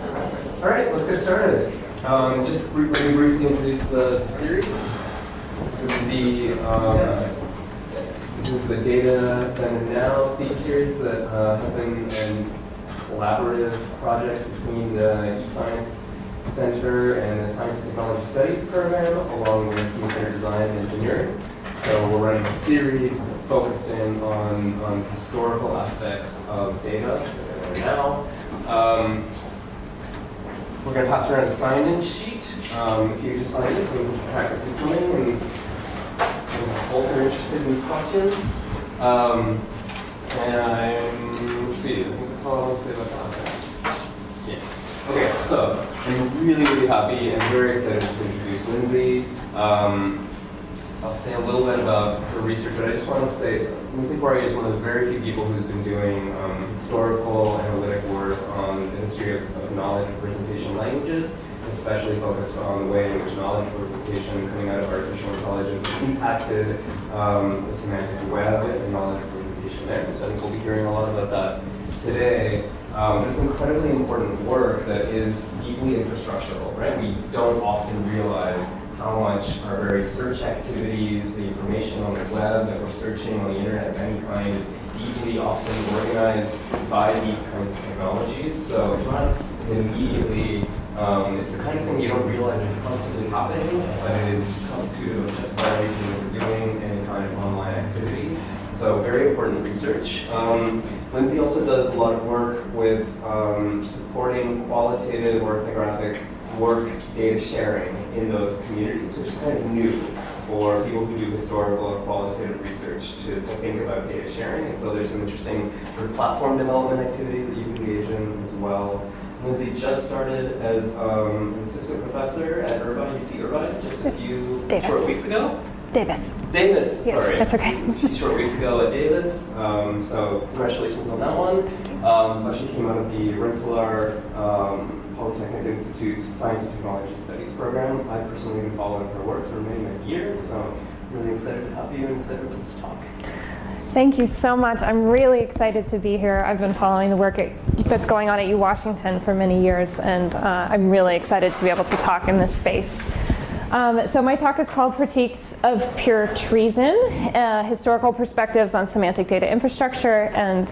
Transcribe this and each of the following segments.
All right, let's get started. Just let me briefly introduce the series. This is the Data Then and Now series that has been a collaborative project between the eScience Center and the Science and Technology Studies program, along with computer design and engineering. So we're running a series focused in on historical aspects of data and now. We're going to pass around a sign-in sheet. If you just sign in, so we can practice this doing, and both are interested in these questions. Let's see, I think that's all I want to say about that. Yeah. Okay, so I'm really happy and very excited to introduce Lindsay. I'll say a little bit about her research, but I just want to say Lindsay Poirier is one of the very few people who's been doing historical analytic work on the history of knowledge representation languages, especially focused on the way in which knowledge representation coming out of artificial intelligence has impacted the semantic web and knowledge representation there. So I think we'll be hearing a lot about that today. It's incredibly important work that is deeply infrastructural, right? We don't often realize how much our very search activities, the information on the web that we're searching on the internet of any kind is deeply often organized by these kinds of technologies. So it's not immediately, it's the kind of thing you don't realize is constantly happening, but it is constitutive of just about everything that we're doing, any kind of online activity. So very important research. Lindsay also does a lot of work with supporting qualitative or ethnographic work data sharing in those communities, which is kind of new for people who do historical or qualitative research to think about data sharing. And so there's some interesting sort of platform development activities that you can engage in as well. Lindsay just started as an assistant professor at Irvine, UC Irvine, just a few short weeks ago. Davis, yes, sorry. That's okay. A few short weeks ago at Davis, so congratulations on that one. She came out of the Rensselaer Polytechnic Institute's Science and Technology Studies program. I've personally been following her work for many, many years, so I'm really excited to have you and excited for this talk. Thank you so much. I'm really excited to be here. I've been following the work that's going on at UWashington for many years, and I'm really excited to be able to talk in this space. So my talk is called Critiques of Pure Treason, Historical Perspectives on Semantic Data Infrastructure, and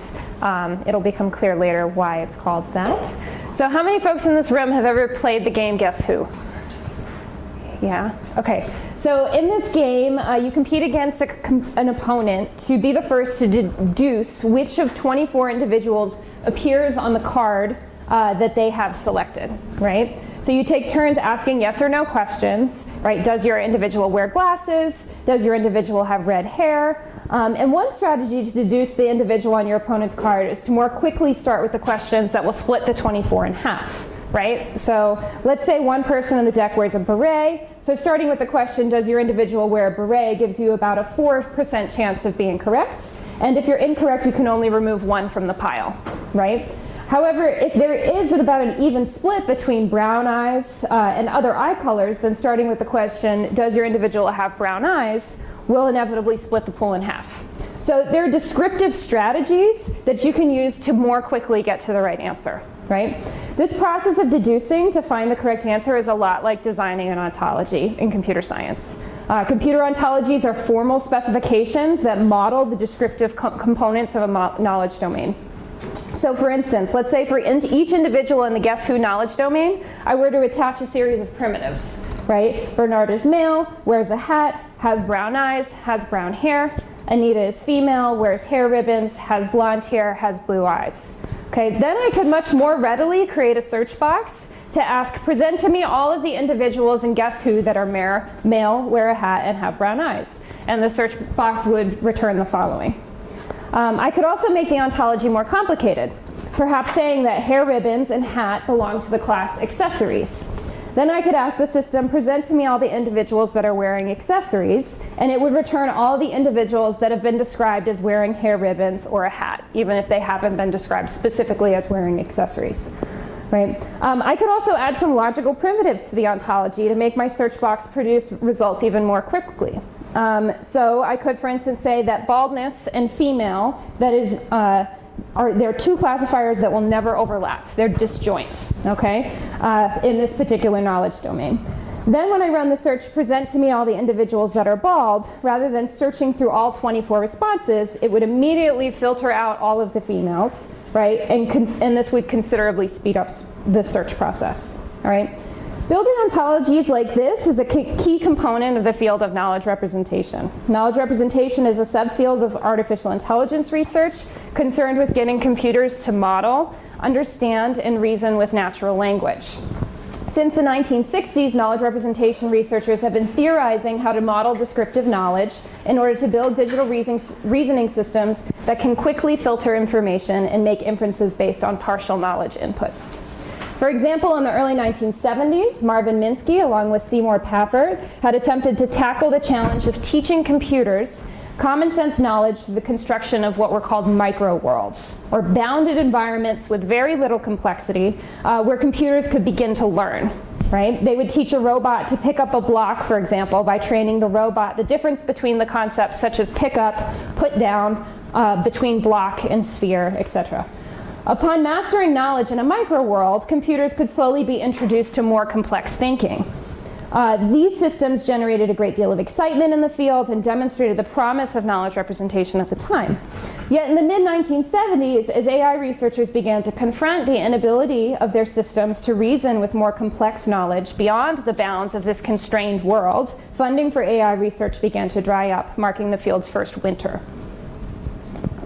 it'll become clear later why it's called that. So how many folks in this room have ever played the game Guess Who? Yeah, okay. So in this game, you compete against an opponent to be the first to deduce which of 24 individuals appears on the card that they have selected, right? So you take turns asking yes or no questions, right? Does your individual wear glasses? Does your individual have red hair? And one strategy to deduce the individual on your opponent's card is to more quickly start with the questions that will split the 24 in half, right? So let's say one person in the deck wears a beret. So starting with the question, does your individual wear a beret, gives you about a 4% chance of being correct. And if you're incorrect, you can only remove one from the pile, right? However, if there is about an even split between brown eyes and other eye colors, then starting with the question, does your individual have brown eyes, will inevitably split the pool in half. So there are descriptive strategies that you can use to more quickly get to the right answer, right? This process of deducing to find the correct answer is a lot like designing an ontology in computer science. Computer ontologies are formal specifications that model the descriptive components of a knowledge domain. So for instance, let's say for each individual in the Guess Who knowledge domain, I were to attach a series of primitives, right? Bernard is male, wears a hat, has brown eyes, has brown hair. Anita is female, wears hair ribbons, has blonde hair, has blue eyes. Okay, then I could much more readily create a search box to ask, present to me all of the individuals in Guess Who that are male, wear a hat, and have brown eyes. And the search box would return the following. I could also make the ontology more complicated, perhaps saying that hair ribbons and hat belong to the class accessories. Then I could ask the system, present to me all the individuals that are wearing accessories, and it would return all the individuals that have been described as wearing hair ribbons or a hat, even if they haven't been described specifically as wearing accessories. Right? I could also add some logical primitives to the ontology to make my search box produce results even more quickly. So I could, for instance, say that baldness and female, that is there are two classifiers that will never overlap. They're disjoint, okay, in this particular knowledge domain. Then when I run the search, present to me all the individuals that are bald, rather than searching through all 24 responses, it would immediately filter out all of the females, right? And this would considerably speed up the search process, all right? Building ontologies like this is a key component of the field of knowledge representation. Knowledge representation is a subfield of artificial intelligence research concerned with getting computers to model, understand, and reason with natural language. Since the 1960s, knowledge representation researchers have been theorizing how to model descriptive knowledge in order to build digital reasoning systems that can quickly filter information and make inferences based on partial knowledge inputs. For example, in the early 1970s, Marvin Minsky, along with Seymour Papert, had attempted to tackle the challenge of teaching computers common sense knowledge through the construction of what were called microworlds, or bounded environments with very little complexity, where computers could begin to learn. Right? They would teach a robot to pick up a block, for example, by training the robot the difference between the concepts such as pick up, put down, between block and sphere, etc. Upon mastering knowledge in a microworld, computers could slowly be introduced to more complex thinking. These systems generated a great deal of excitement in the field and demonstrated the promise of knowledge representation at the time. Yet in the mid-1970s, as AI researchers began to confront the inability of their systems to reason with more complex knowledge beyond the bounds of this constrained world, funding for AI research began to dry up, marking the field's first winter.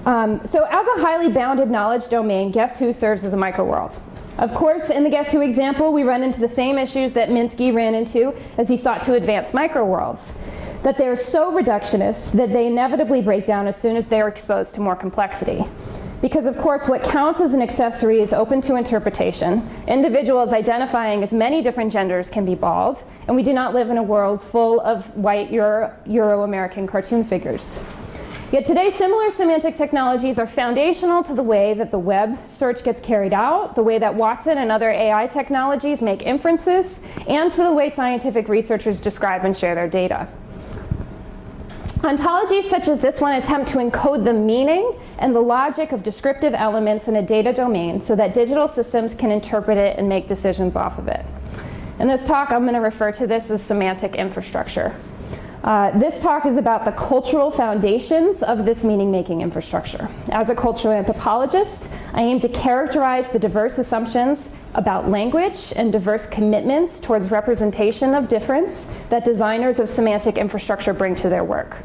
So as a highly bounded knowledge domain, guess who serves as a microworld? Of course, in the Guess Who example, we run into the same issues that Minsky ran into as he sought to advance microworlds. That they're so reductionist that they inevitably break down as soon as they are exposed to more complexity. Because of course, what counts as an accessory is open to interpretation. Individuals identifying as many different genders can be bald, and we do not live in a world full of white Euro-American cartoon figures. Yet today, similar semantic technologies are foundational to the way that the web search gets carried out, the way that Watson and other AI technologies make inferences, and to the way scientific researchers describe and share their data. Ontologies such as this one attempt to encode the meaning and the logic of descriptive elements in a data domain so that digital systems can interpret it and make decisions off of it. In this talk, I'm going to refer to this as semantic infrastructure. This talk is about the cultural foundations of this meaning-making infrastructure. As a cultural anthropologist, I aim to characterize the diverse assumptions about language and diverse commitments towards representation of difference that designers of semantic infrastructure bring to their work.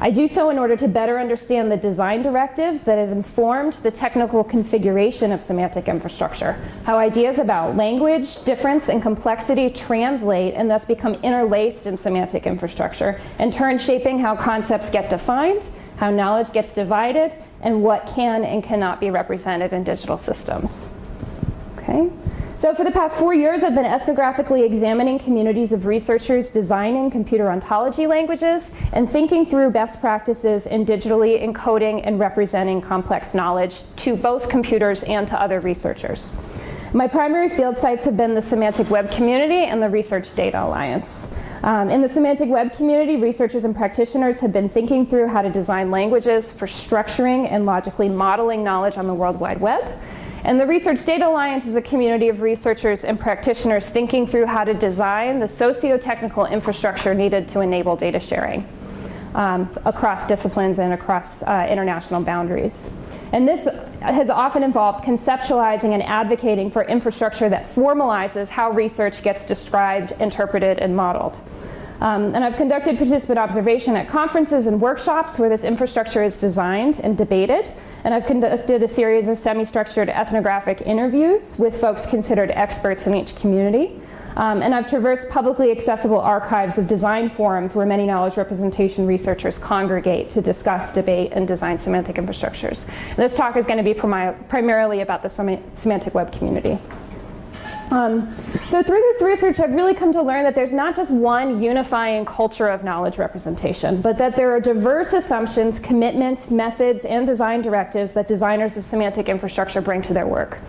I do so in order to better understand the design directives that have informed the technical configuration of semantic infrastructure, how ideas about language, difference, and complexity translate and thus become interlaced in semantic infrastructure, in turn shaping how concepts get defined, how knowledge gets divided, and what can and cannot be represented in digital systems. Okay. So for the past 4 years, I've been ethnographically examining communities of researchers designing computer ontology languages and thinking through best practices in digitally encoding and representing complex knowledge to both computers and to other researchers. My primary field sites have been the Semantic Web community and the Research Data Alliance. In the Semantic Web community, researchers and practitioners have been thinking through how to design languages for structuring and logically modeling knowledge on the World Wide Web. And the Research Data Alliance is a community of researchers and practitioners thinking through how to design the socio-technical infrastructure needed to enable data sharing across disciplines and across international boundaries. And this has often involved conceptualizing and advocating for infrastructure that formalizes how research gets described, interpreted, and modeled. And I've conducted participant observation at conferences and workshops where this infrastructure is designed and debated. And I've conducted a series of semi-structured ethnographic interviews with folks considered experts in each community. And I've traversed publicly accessible archives of design forums where many knowledge representation researchers congregate to discuss, debate, and design semantic infrastructures. And this talk is going to be primarily about the Semantic Web community. So through this research, I've really come to learn that there's not just one unifying culture of knowledge representation, but that there are diverse assumptions, commitments, methods, and design directives that designers of semantic infrastructure bring to their work.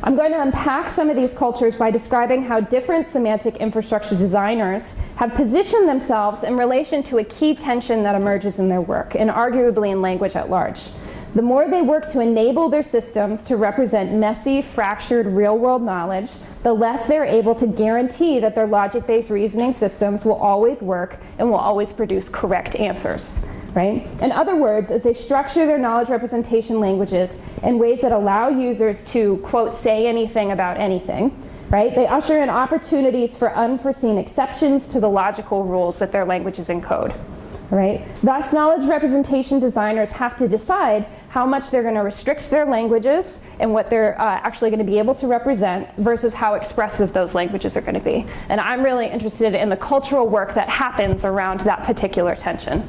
I'm going to unpack some of these cultures by describing how different semantic infrastructure designers have positioned themselves in relation to a key tension that emerges in their work, and arguably in language at large. The more they work to enable their systems to represent messy, fractured, real-world knowledge, the less they're able to guarantee that their logic-based reasoning systems will always work and will always produce correct answers. Right? In other words, as they structure their knowledge representation languages in ways that allow users to, quote, say anything about anything, right? They usher in opportunities for unforeseen exceptions to the logical rules that their languages encode. Right? Thus, knowledge representation designers have to decide how much they're going to restrict their languages and what they're actually going to be able to represent versus how expressive those languages are going to be. And I'm really interested in the cultural work that happens around that particular tension.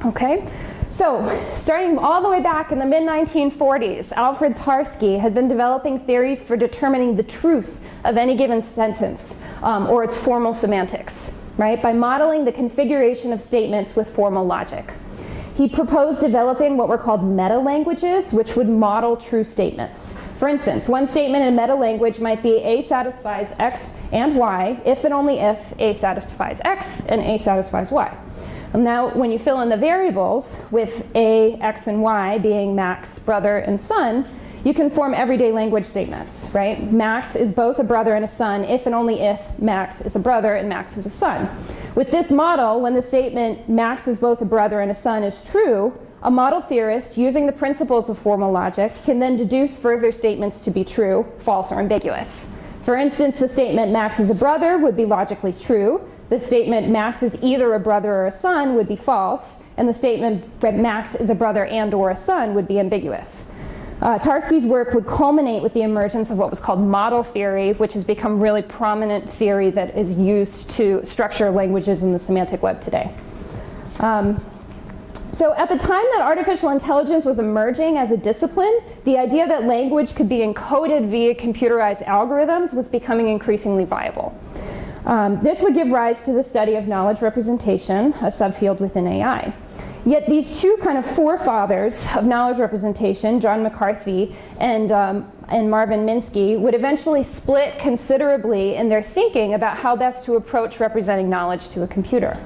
Okay, so starting all the way back in the mid-1940s, Alfred Tarski had been developing theories for determining the truth of any given sentence or its formal semantics, right, by modeling the configuration of statements with formal logic. He proposed developing what were called meta-languages, which would model true statements. For instance, one statement in a meta-language might be A satisfies X and Y if and only if A satisfies X and A satisfies Y. Now, when you fill in the variables with A, X, and Y being Max, brother, and son, you can form everyday language statements, right? Max is both a brother and a son if and only if Max is a brother and Max is a son. With this model, when the statement Max is both a brother and a son is true, a model theorist, using the principles of formal logic, can then deduce further statements to be true, false, or ambiguous. For instance, the statement Max is a brother would be logically true. The statement Max is either a brother or a son would be false. And the statement that Max is a brother and or a son would be ambiguous. Tarski's work would culminate with the emergence of what was called model theory, which has become really prominent theory that is used to structure languages in the semantic web today. So at the time that artificial intelligence was emerging as a discipline, the idea that language could be encoded via computerized algorithms was becoming increasingly viable. This would give rise to the study of knowledge representation, a subfield within AI. Yet these two kind of forefathers of knowledge representation, John McCarthy and Marvin Minsky, would eventually split considerably in their thinking about how best to approach representing knowledge to a computer.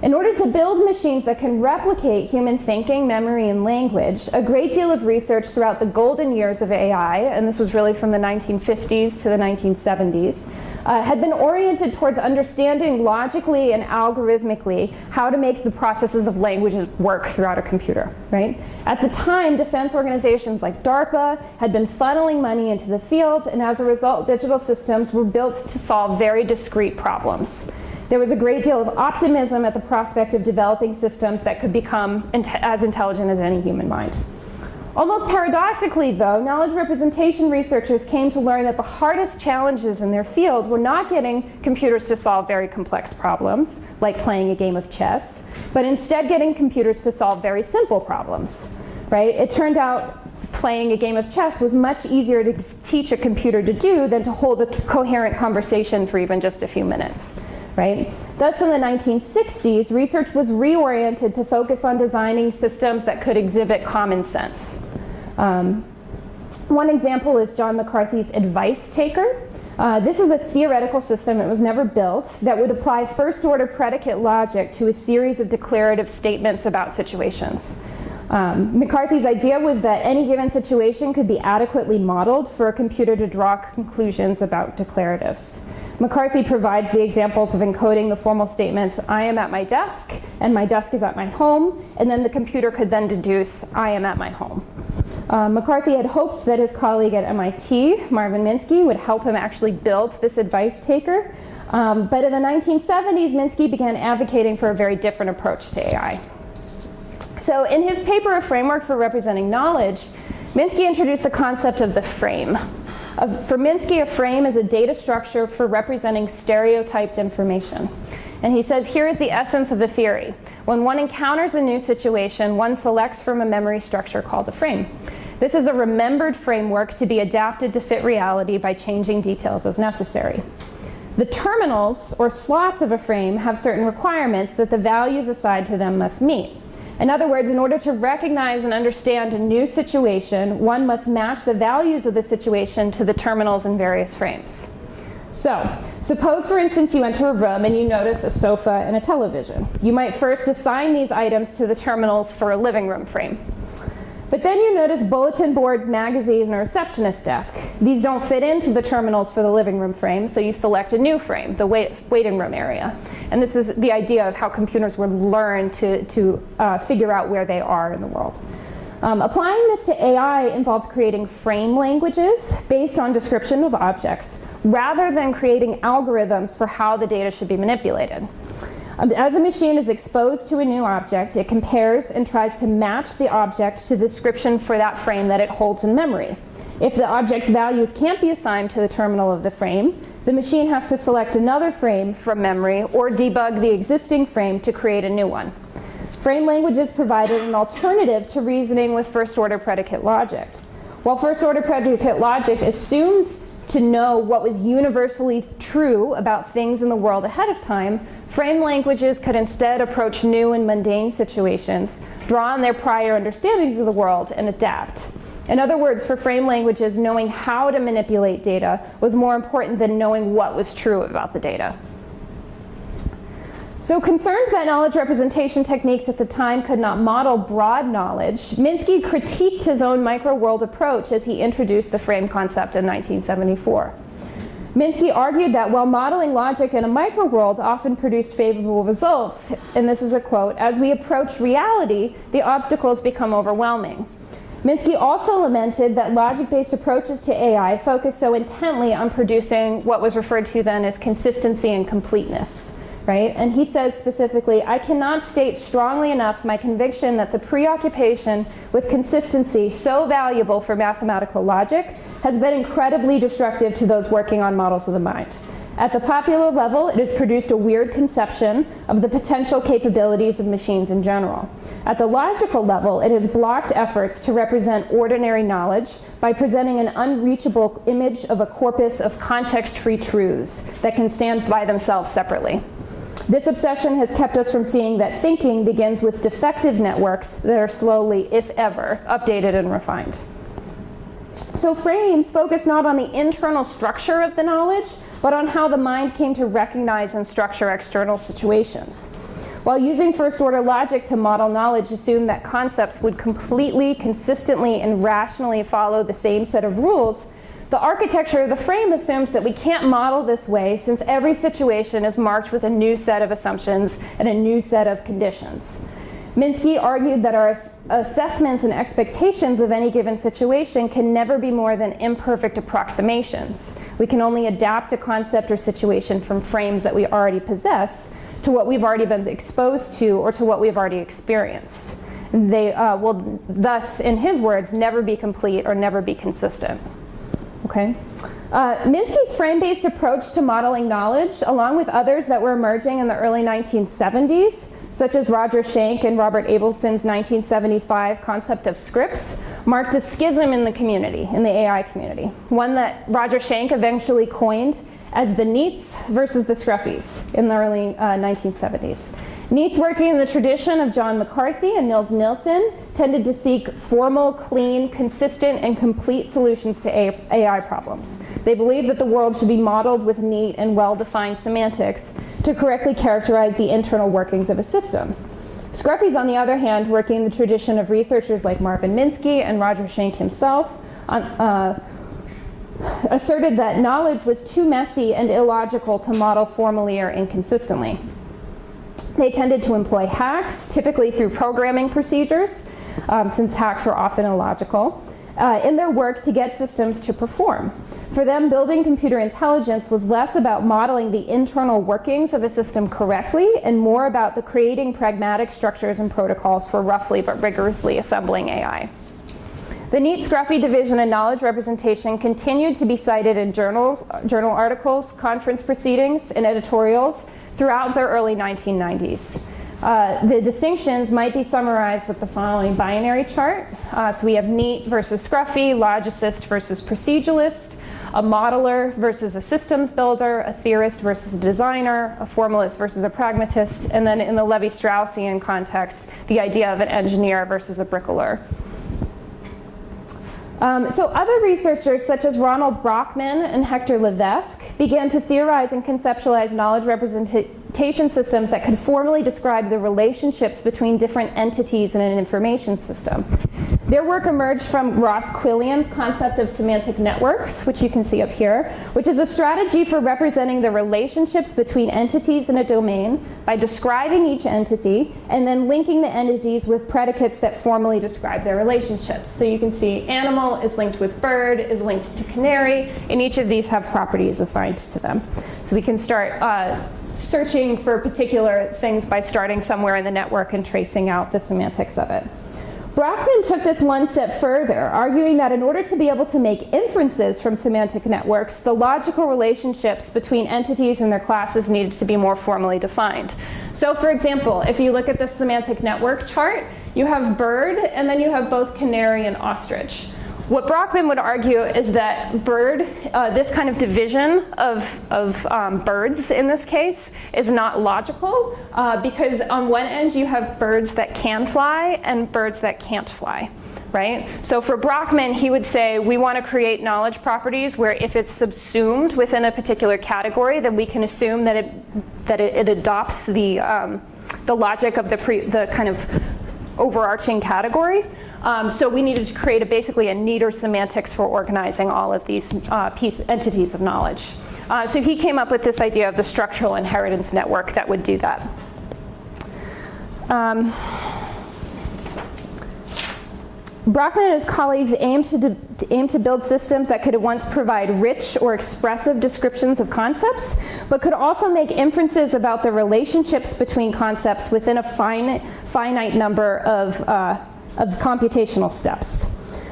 In order to build machines that can replicate human thinking, memory, and language, a great deal of research throughout the golden years of AI, and this was really from the 1950s to the 1970s, had been oriented towards understanding logically and algorithmically how to make the processes of languages work throughout a computer, right? At the time, defense organizations like DARPA had been funneling money into the field, and as a result, digital systems were built to solve very discrete problems. There was a great deal of optimism at the prospect of developing systems that could become as intelligent as any human mind. Almost paradoxically, though, knowledge representation researchers came to learn that the hardest challenges in their field were not getting computers to solve very complex problems, like playing a game of chess, but instead getting computers to solve very simple problems, right? It turned out playing a game of chess was much easier to teach a computer to do than to hold a coherent conversation for even just a few minutes. Right? Thus, in the 1960s, research was reoriented to focus on designing systems that could exhibit common sense. One example is John McCarthy's advice taker. This is a theoretical system that was never built that would apply first-order predicate logic to a series of declarative statements about situations. McCarthy's idea was that any given situation could be adequately modeled for a computer to draw conclusions about declaratives. McCarthy provides the examples of encoding the formal statements, I am at my desk, and my desk is at my home, and then the computer could then deduce, I am at my home. McCarthy had hoped that his colleague at MIT, Marvin Minsky, would help him actually build this advice taker. But in the 1970s, Minsky began advocating for a very different approach to AI. So in his paper, A Framework for Representing Knowledge, Minsky introduced the concept of the frame. For Minsky, a frame is a data structure for representing stereotyped information. And he says, here is the essence of the theory. When one encounters a new situation, one selects from a memory structure called a frame. This is a remembered framework to be adapted to fit reality by changing details as necessary. The terminals, or slots of a frame, have certain requirements that the values assigned to them must meet. In other words, in order to recognize and understand a new situation, one must match the values of the situation to the terminals in various frames. So, suppose for instance you enter a room and you notice a sofa and a television. You might first assign these items to the terminals for a living room frame. But then you notice bulletin boards, magazines, and a receptionist desk. These don't fit into the terminals for the living room frame, so you select a new frame, the waiting room area. And this is the idea of how computers would learn to figure out where they are in the world. Applying this to AI involves creating frame languages based on description of objects, rather than creating algorithms for how the data should be manipulated. As a machine is exposed to a new object, it compares and tries to match the object to the description for that frame that it holds in memory. If the object's values can't be assigned to the terminal of the frame, the machine has to select another frame from memory or debug the existing frame to create a new one. Frame languages provided an alternative to reasoning with first-order predicate logic. While first-order predicate logic assumed to know what was universally true about things in the world ahead of time, frame languages could instead approach new and mundane situations, draw on their prior understandings of the world, and adapt. In other words, for frame languages, knowing how to manipulate data was more important than knowing what was true about the data. So concerned that knowledge representation techniques at the time could not model broad knowledge, Minsky critiqued his own microworld approach as he introduced the frame concept in 1974. Minsky argued that while modeling logic in a microworld often produced favorable results, and this is a quote, "as we approach reality, the obstacles become overwhelming." Minsky also lamented that logic-based approaches to AI focused so intently on producing what was referred to then as consistency and completeness. Right? And he says specifically, "I cannot state strongly enough my conviction that the preoccupation with consistency, so valuable for mathematical logic, has been incredibly destructive to those working on models of the mind. At the popular level, it has produced a weird conception of the potential capabilities of machines in general. At the logical level, it has blocked efforts to represent ordinary knowledge by presenting an unreachable image of a corpus of context-free truths that can stand by themselves separately. This obsession has kept us from seeing that thinking begins with defective networks that are slowly, if ever, updated and refined." So frames focus not on the internal structure of the knowledge, but on how the mind came to recognize and structure external situations. While using first-order logic to model knowledge assumed that concepts would completely, consistently, and rationally follow the same set of rules, the architecture of the frame assumes that we can't model this way since every situation is marked with a new set of assumptions and a new set of conditions. Minsky argued that our assessments and expectations of any given situation can never be more than imperfect approximations. We can only adapt a concept or situation from frames that we already possess to what we've already been exposed to or to what we've already experienced. They will thus, in his words, never be complete or never be consistent. Okay. Minsky's frame-based approach to modeling knowledge, along with others that were emerging in the early 1970s, such as Roger Schenck and Robert Abelson's 1975 concept of scripts, marked a schism in the community, in the AI community, one that Roger Schenck eventually coined as the NEETs versus the Scruffys in the early 1970s. NEETs, working in the tradition of John McCarthy and Nils Nilsson, tended to seek formal, clean, consistent, and complete solutions to AI problems. They believed that the world should be modeled with neat and well-defined semantics to correctly characterize the internal workings of a system. Scruffys, on the other hand, working in the tradition of researchers like Marvin Minsky and Roger Schenck himself, asserted that knowledge was too messy and illogical to model formally or inconsistently. They tended to employ hacks, typically through programming procedures, since hacks are often illogical, in their work to get systems to perform. For them, building computer intelligence was less about modeling the internal workings of a system correctly and more about the creating pragmatic structures and protocols for roughly but rigorously assembling AI. The NEAT Scruffy division in knowledge representation continued to be cited in journal articles, conference proceedings, and editorials throughout the early 1990s. The distinctions might be summarized with the following binary chart. So we have NEAT versus Scruffy, logicist versus proceduralist, a modeler versus a systems builder, a theorist versus a designer, a formalist versus a pragmatist, and then in the Levi-Straussian context, the idea of an engineer versus a bricklayer. So other researchers, such as Ronald Brockman and Hector Levesque, began to theorize and conceptualize knowledge representation systems that could formally describe the relationships between different entities in an information system. Their work emerged from Ross Quillian's concept of semantic networks, which you can see up here, which is a strategy for representing the relationships between entities in a domain by describing each entity and then linking the entities with predicates that formally describe their relationships. So you can see animal is linked with bird, is linked to canary, and each of these have properties assigned to them. So we can start searching for particular things by starting somewhere in the network and tracing out the semantics of it. Brockman took this one step further, arguing that in order to be able to make inferences from semantic networks, the logical relationships between entities and their classes needed to be more formally defined. So for example, if you look at the semantic network chart, you have bird, and then you have both canary and ostrich. What Brockman would argue is that bird, this kind of division of birds in this case, is not logical because on one end you have birds that can fly and birds that can't fly, right? So for Brockman, he would say we want to create knowledge properties where if it's subsumed within a particular category, then we can assume that it adopts the logic of the kind of overarching category. So we needed to create basically a neater semantics for organizing all of these entities of knowledge. So he came up with this idea of the structural inheritance network that would do that. Brockman and his colleagues aimed to build systems that could at once provide rich or expressive descriptions of concepts, but could also make inferences about the relationships between concepts within a finite number of computational steps.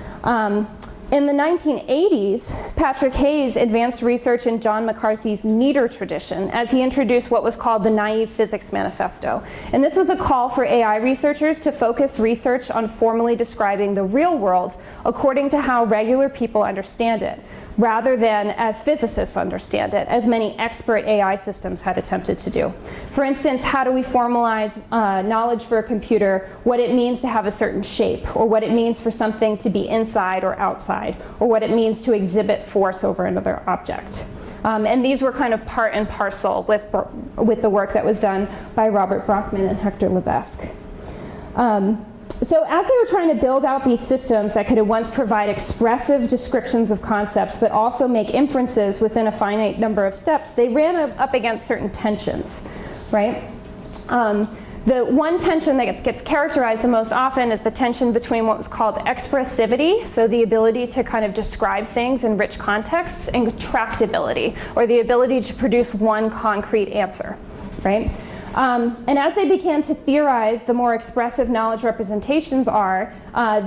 In the 1980s, Patrick Hayes advanced research in John McCarthy's neater tradition as he introduced what was called the Naive Physics Manifesto. And this was a call for AI researchers to focus research on formally describing the real world according to how regular people understand it, rather than as physicists understand it, as many expert AI systems had attempted to do. For instance, how do we formalize knowledge for a computer, what it means to have a certain shape, or what it means for something to be inside or outside, or what it means to exhibit force over another object. And these were kind of part and parcel with the work that was done by Robert Brockman and Hector Levesque. So as they were trying to build out these systems that could at once provide expressive descriptions of concepts, but also make inferences within a finite number of steps, they ran up against certain tensions, right? The one tension that gets characterized the most often is the tension between what was called expressivity, so the ability to kind of describe things in rich contexts, and tractability, or the ability to produce one concrete answer, right? And as they began to theorize the more expressive knowledge representations are,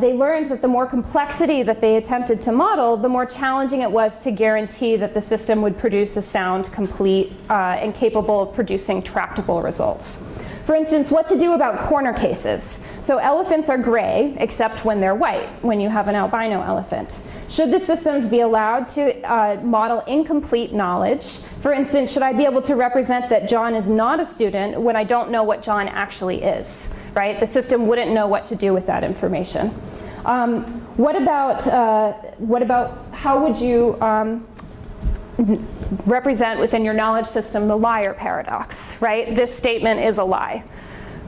they learned that the more complexity that they attempted to model, the more challenging it was to guarantee that the system would produce a sound, complete, and capable of producing tractable results. For instance, what to do about corner cases. So elephants are gray, except when they're white, when you have an albino elephant. Should the systems be allowed to model incomplete knowledge? For instance, should I be able to represent that John is not a student when I don't know what John actually is, right? The system wouldn't know what to do with that information. What about how would you represent within your knowledge system the liar paradox, right? This statement is a lie,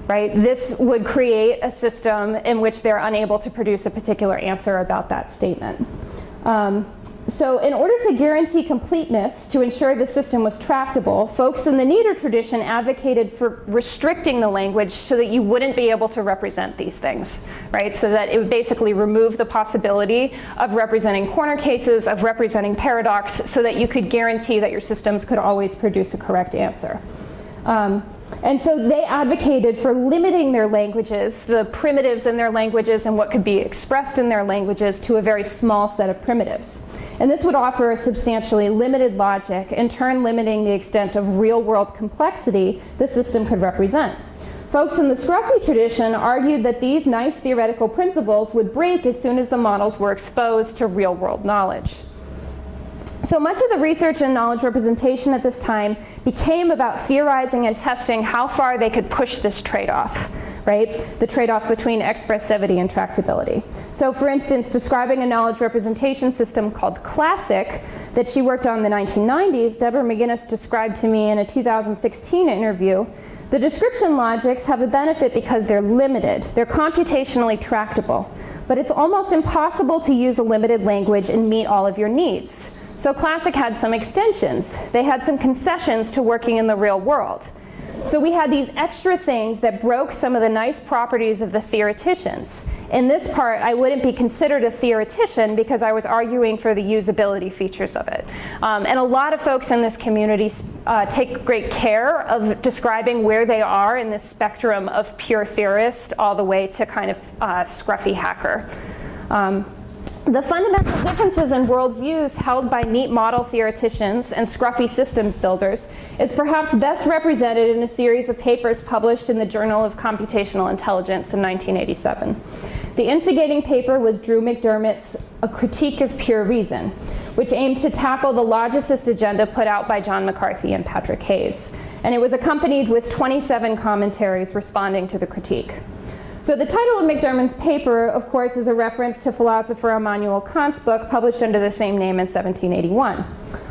right? This would create a system in which they're unable to produce a particular answer about that statement. So in order to guarantee completeness, to ensure the system was tractable, folks in the neater tradition advocated for restricting the language so that you wouldn't be able to represent these things, right? So that it would basically remove the possibility of representing corner cases, of representing paradox, so that you could guarantee that your systems could always produce a correct answer. And so they advocated for limiting their languages, the primitives in their languages and what could be expressed in their languages, to a very small set of primitives. And this would offer a substantially limited logic, in turn limiting the extent of real-world complexity the system could represent. Folks in the Scruffy tradition argued that these nice theoretical principles would break as soon as the models were exposed to real-world knowledge. So much of the research in knowledge representation at this time became about theorizing and testing how far they could push this trade-off, right? The trade-off between expressivity and tractability. So for instance, describing a knowledge representation system called Classic that she worked on in the 1990s, Deborah McGinnis described to me in a 2016 interview, the description logics have a benefit because they're limited. They're computationally tractable. But it's almost impossible to use a limited language and meet all of your needs. So Classic had some extensions. They had some concessions to working in the real world. So we had these extra things that broke some of the nice properties of the theoreticians. In this part, I wouldn't be considered a theoretician because I was arguing for the usability features of it. And a lot of folks in this community take great care of describing where they are in this spectrum of pure theorist all the way to kind of scruffy hacker. The fundamental differences in worldviews held by neat model theoreticians and scruffy systems builders is perhaps best represented in a series of papers published in the Journal of Computational Intelligence in 1987. The instigating paper was Drew McDermott's A Critique of Pure Reason, which aimed to tackle the logicist agenda put out by John McCarthy and Patrick Hayes. And it was accompanied with 27 commentaries responding to the critique. So the title of McDermott's paper, of course, is a reference to philosopher Immanuel Kant's book published under the same name in 1781.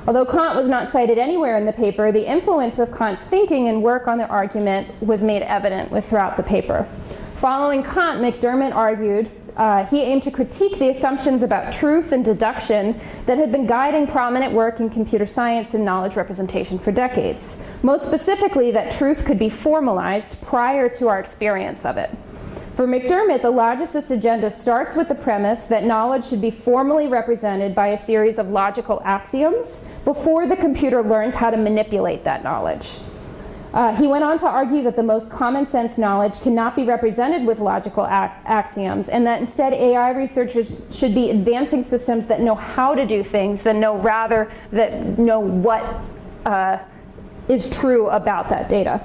Although Kant was not cited anywhere in the paper, the influence of Kant's thinking and work on the argument was made evident throughout the paper. Following Kant, McDermott argued he aimed to critique the assumptions about truth and deduction that had been guiding prominent work in computer science and knowledge representation for decades. Most specifically, that truth could be formalized prior to our experience of it. For McDermott, the logicist agenda starts with the premise that knowledge should be formally represented by a series of logical axioms before the computer learns how to manipulate that knowledge. He went on to argue that the most common sense knowledge cannot be represented with logical axioms, and that instead AI researchers should be advancing systems that know how to do things than know what is true about that data.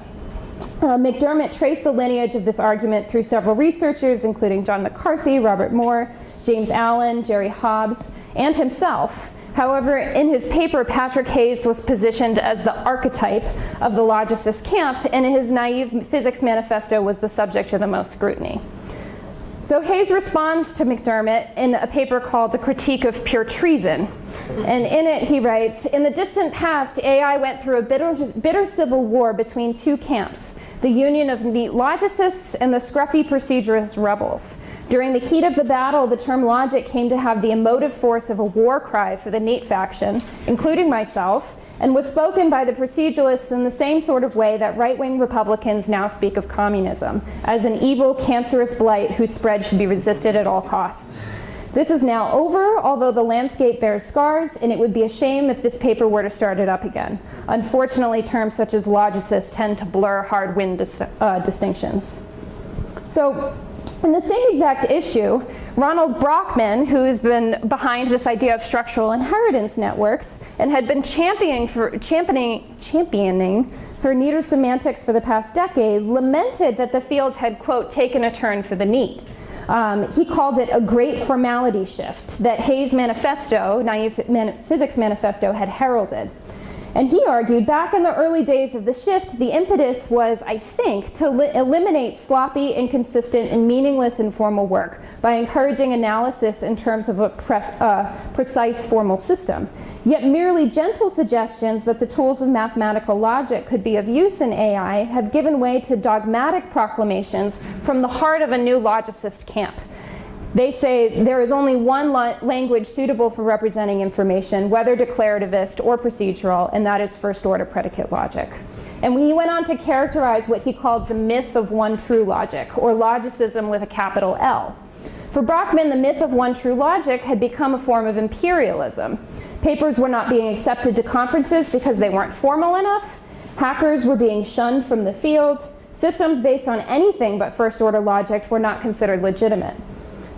McDermott traced the lineage of this argument through several researchers, including John McCarthy, Robert Moore, James Allen, Jerry Hobbs, and himself. However, in his paper, Patrick Hayes was positioned as the archetype of the logicist camp, and his naive physics manifesto was the subject of the most scrutiny. So Hayes responds to McDermott in a paper called A Critique of Pure Treason. And in it he writes, in the distant past, AI went through a bitter civil war between two camps, the union of neat logicists and the scruffy proceduralist rebels. During the heat of the battle, the term logic came to have the emotive force of a war cry for the neat faction, including myself, and was spoken by the proceduralists in the same sort of way that right-wing Republicans now speak of communism, as an evil, cancerous blight whose spread should be resisted at all costs. This is now over, although the landscape bears scars, and it would be a shame if this paper were to start it up again. Unfortunately, terms such as logicist tend to blur hard-win distinctions. So, in the same exact issue, Ronald Brockman, who's been behind this idea of structural inheritance networks and had been championing for neater semantics for the past decade, lamented that the field had, quote, taken a turn for the neat. He called it a great formality shift that Hayes' manifesto, naive physics manifesto, had heralded. And he argued back in the early days of the shift, the impetus was, I think, to eliminate sloppy, inconsistent, and meaningless informal work by encouraging analysis in terms of a precise formal system. Yet merely gentle suggestions that the tools of mathematical logic could be of use in AI have given way to dogmatic proclamations from the heart of a new logicist camp. They say there is only one language suitable for representing information, whether declarativist or procedural, and that is first-order predicate logic. And he went on to characterize what he called the myth of one true logic, or logicism with a capital L. For Brockman, the myth of one true logic had become a form of imperialism. Papers were not being accepted to conferences because they weren't formal enough. Hackers were being shunned from the field. Systems based on anything but first-order logic were not considered legitimate.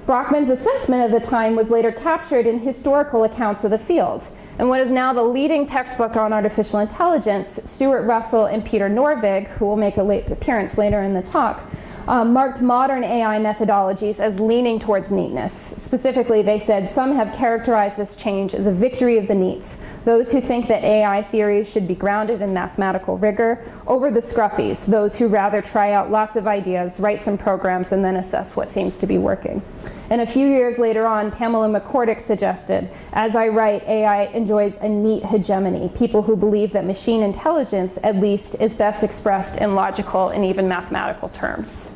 Brockman's assessment of the time was later captured in historical accounts of the field. And what is now the leading textbook on artificial intelligence, Stuart Russell and Peter Norvig, who will make a late appearance later in the talk, marked modern AI methodologies as leaning towards neatness. Specifically, they said some have characterized this change as a victory of the neats, those who think that AI theories should be grounded in mathematical rigor, over the scruffies, those who rather try out lots of ideas, write some programs, and then assess what seems to be working. And a few years later on, Pamela McCordick suggested, as I write, AI enjoys a neat hegemony, people who believe that machine intelligence, at least, is best expressed in logical and even mathematical terms.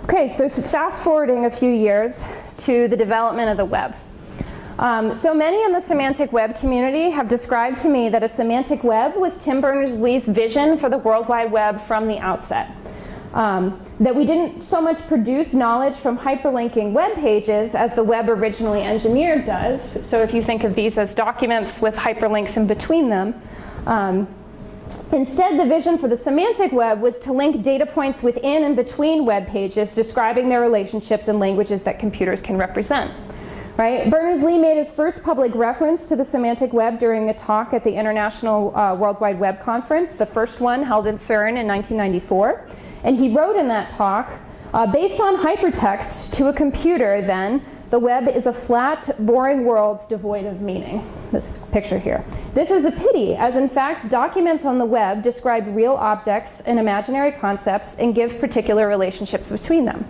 Okay, so fast forwarding a few years to the development of the web. So many in the semantic web community have described to me that a semantic web was Tim Berners-Lee's vision for the World Wide Web from the outset. That we didn't so much produce knowledge from hyperlinking web pages as the web originally engineered does. So if you think of these as documents with hyperlinks in between them, instead, the vision for the semantic web was to link data points within and between web pages, describing their relationships in languages that computers can represent. Right? Berners-Lee made his first public reference to the semantic web during a talk at the International World Wide Web Conference, the first one held in CERN in 1994. And he wrote in that talk, based on hypertext to a computer, then, the web is a flat, boring world devoid of meaning. This picture here. This is a pity, as in fact, documents on the web describe real objects and imaginary concepts and give particular relationships between them.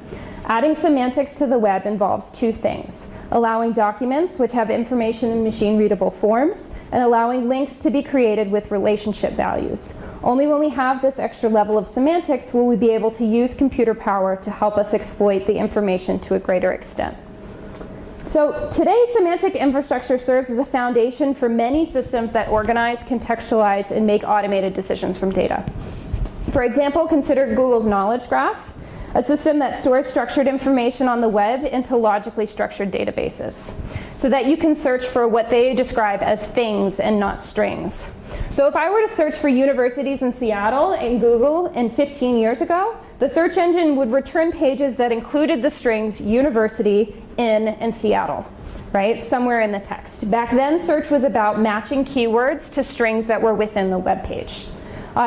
Adding semantics to the web involves two things: allowing documents which have information in machine-readable forms, and allowing links to be created with relationship values. Only when we have this extra level of semantics will we be able to use computer power to help us exploit the information to a greater extent. So today, semantic infrastructure serves as a foundation for many systems that organize, contextualize, and make automated decisions from data. For example, consider Google's knowledge graph, a system that stores structured information on the web into logically structured databases, so that you can search for what they describe as things and not strings. So if I were to search for universities in Seattle in Google in 15 years ago, the search engine would return pages that included the strings university, in, and Seattle, right? Somewhere in the text. Back then, search was about matching keywords to strings that were within the web page.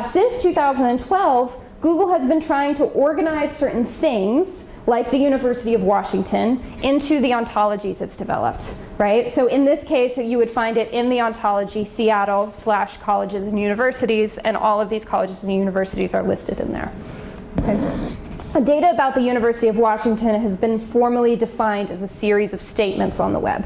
Since 2012, Google has been trying to organize certain things, like the University of Washington, into the ontologies it's developed, right? So in this case, you would find it in the ontology Seattle/colleges and universities, and all of these colleges and universities are listed in there. Okay. Data about the University of Washington has been formally defined as a series of statements on the web.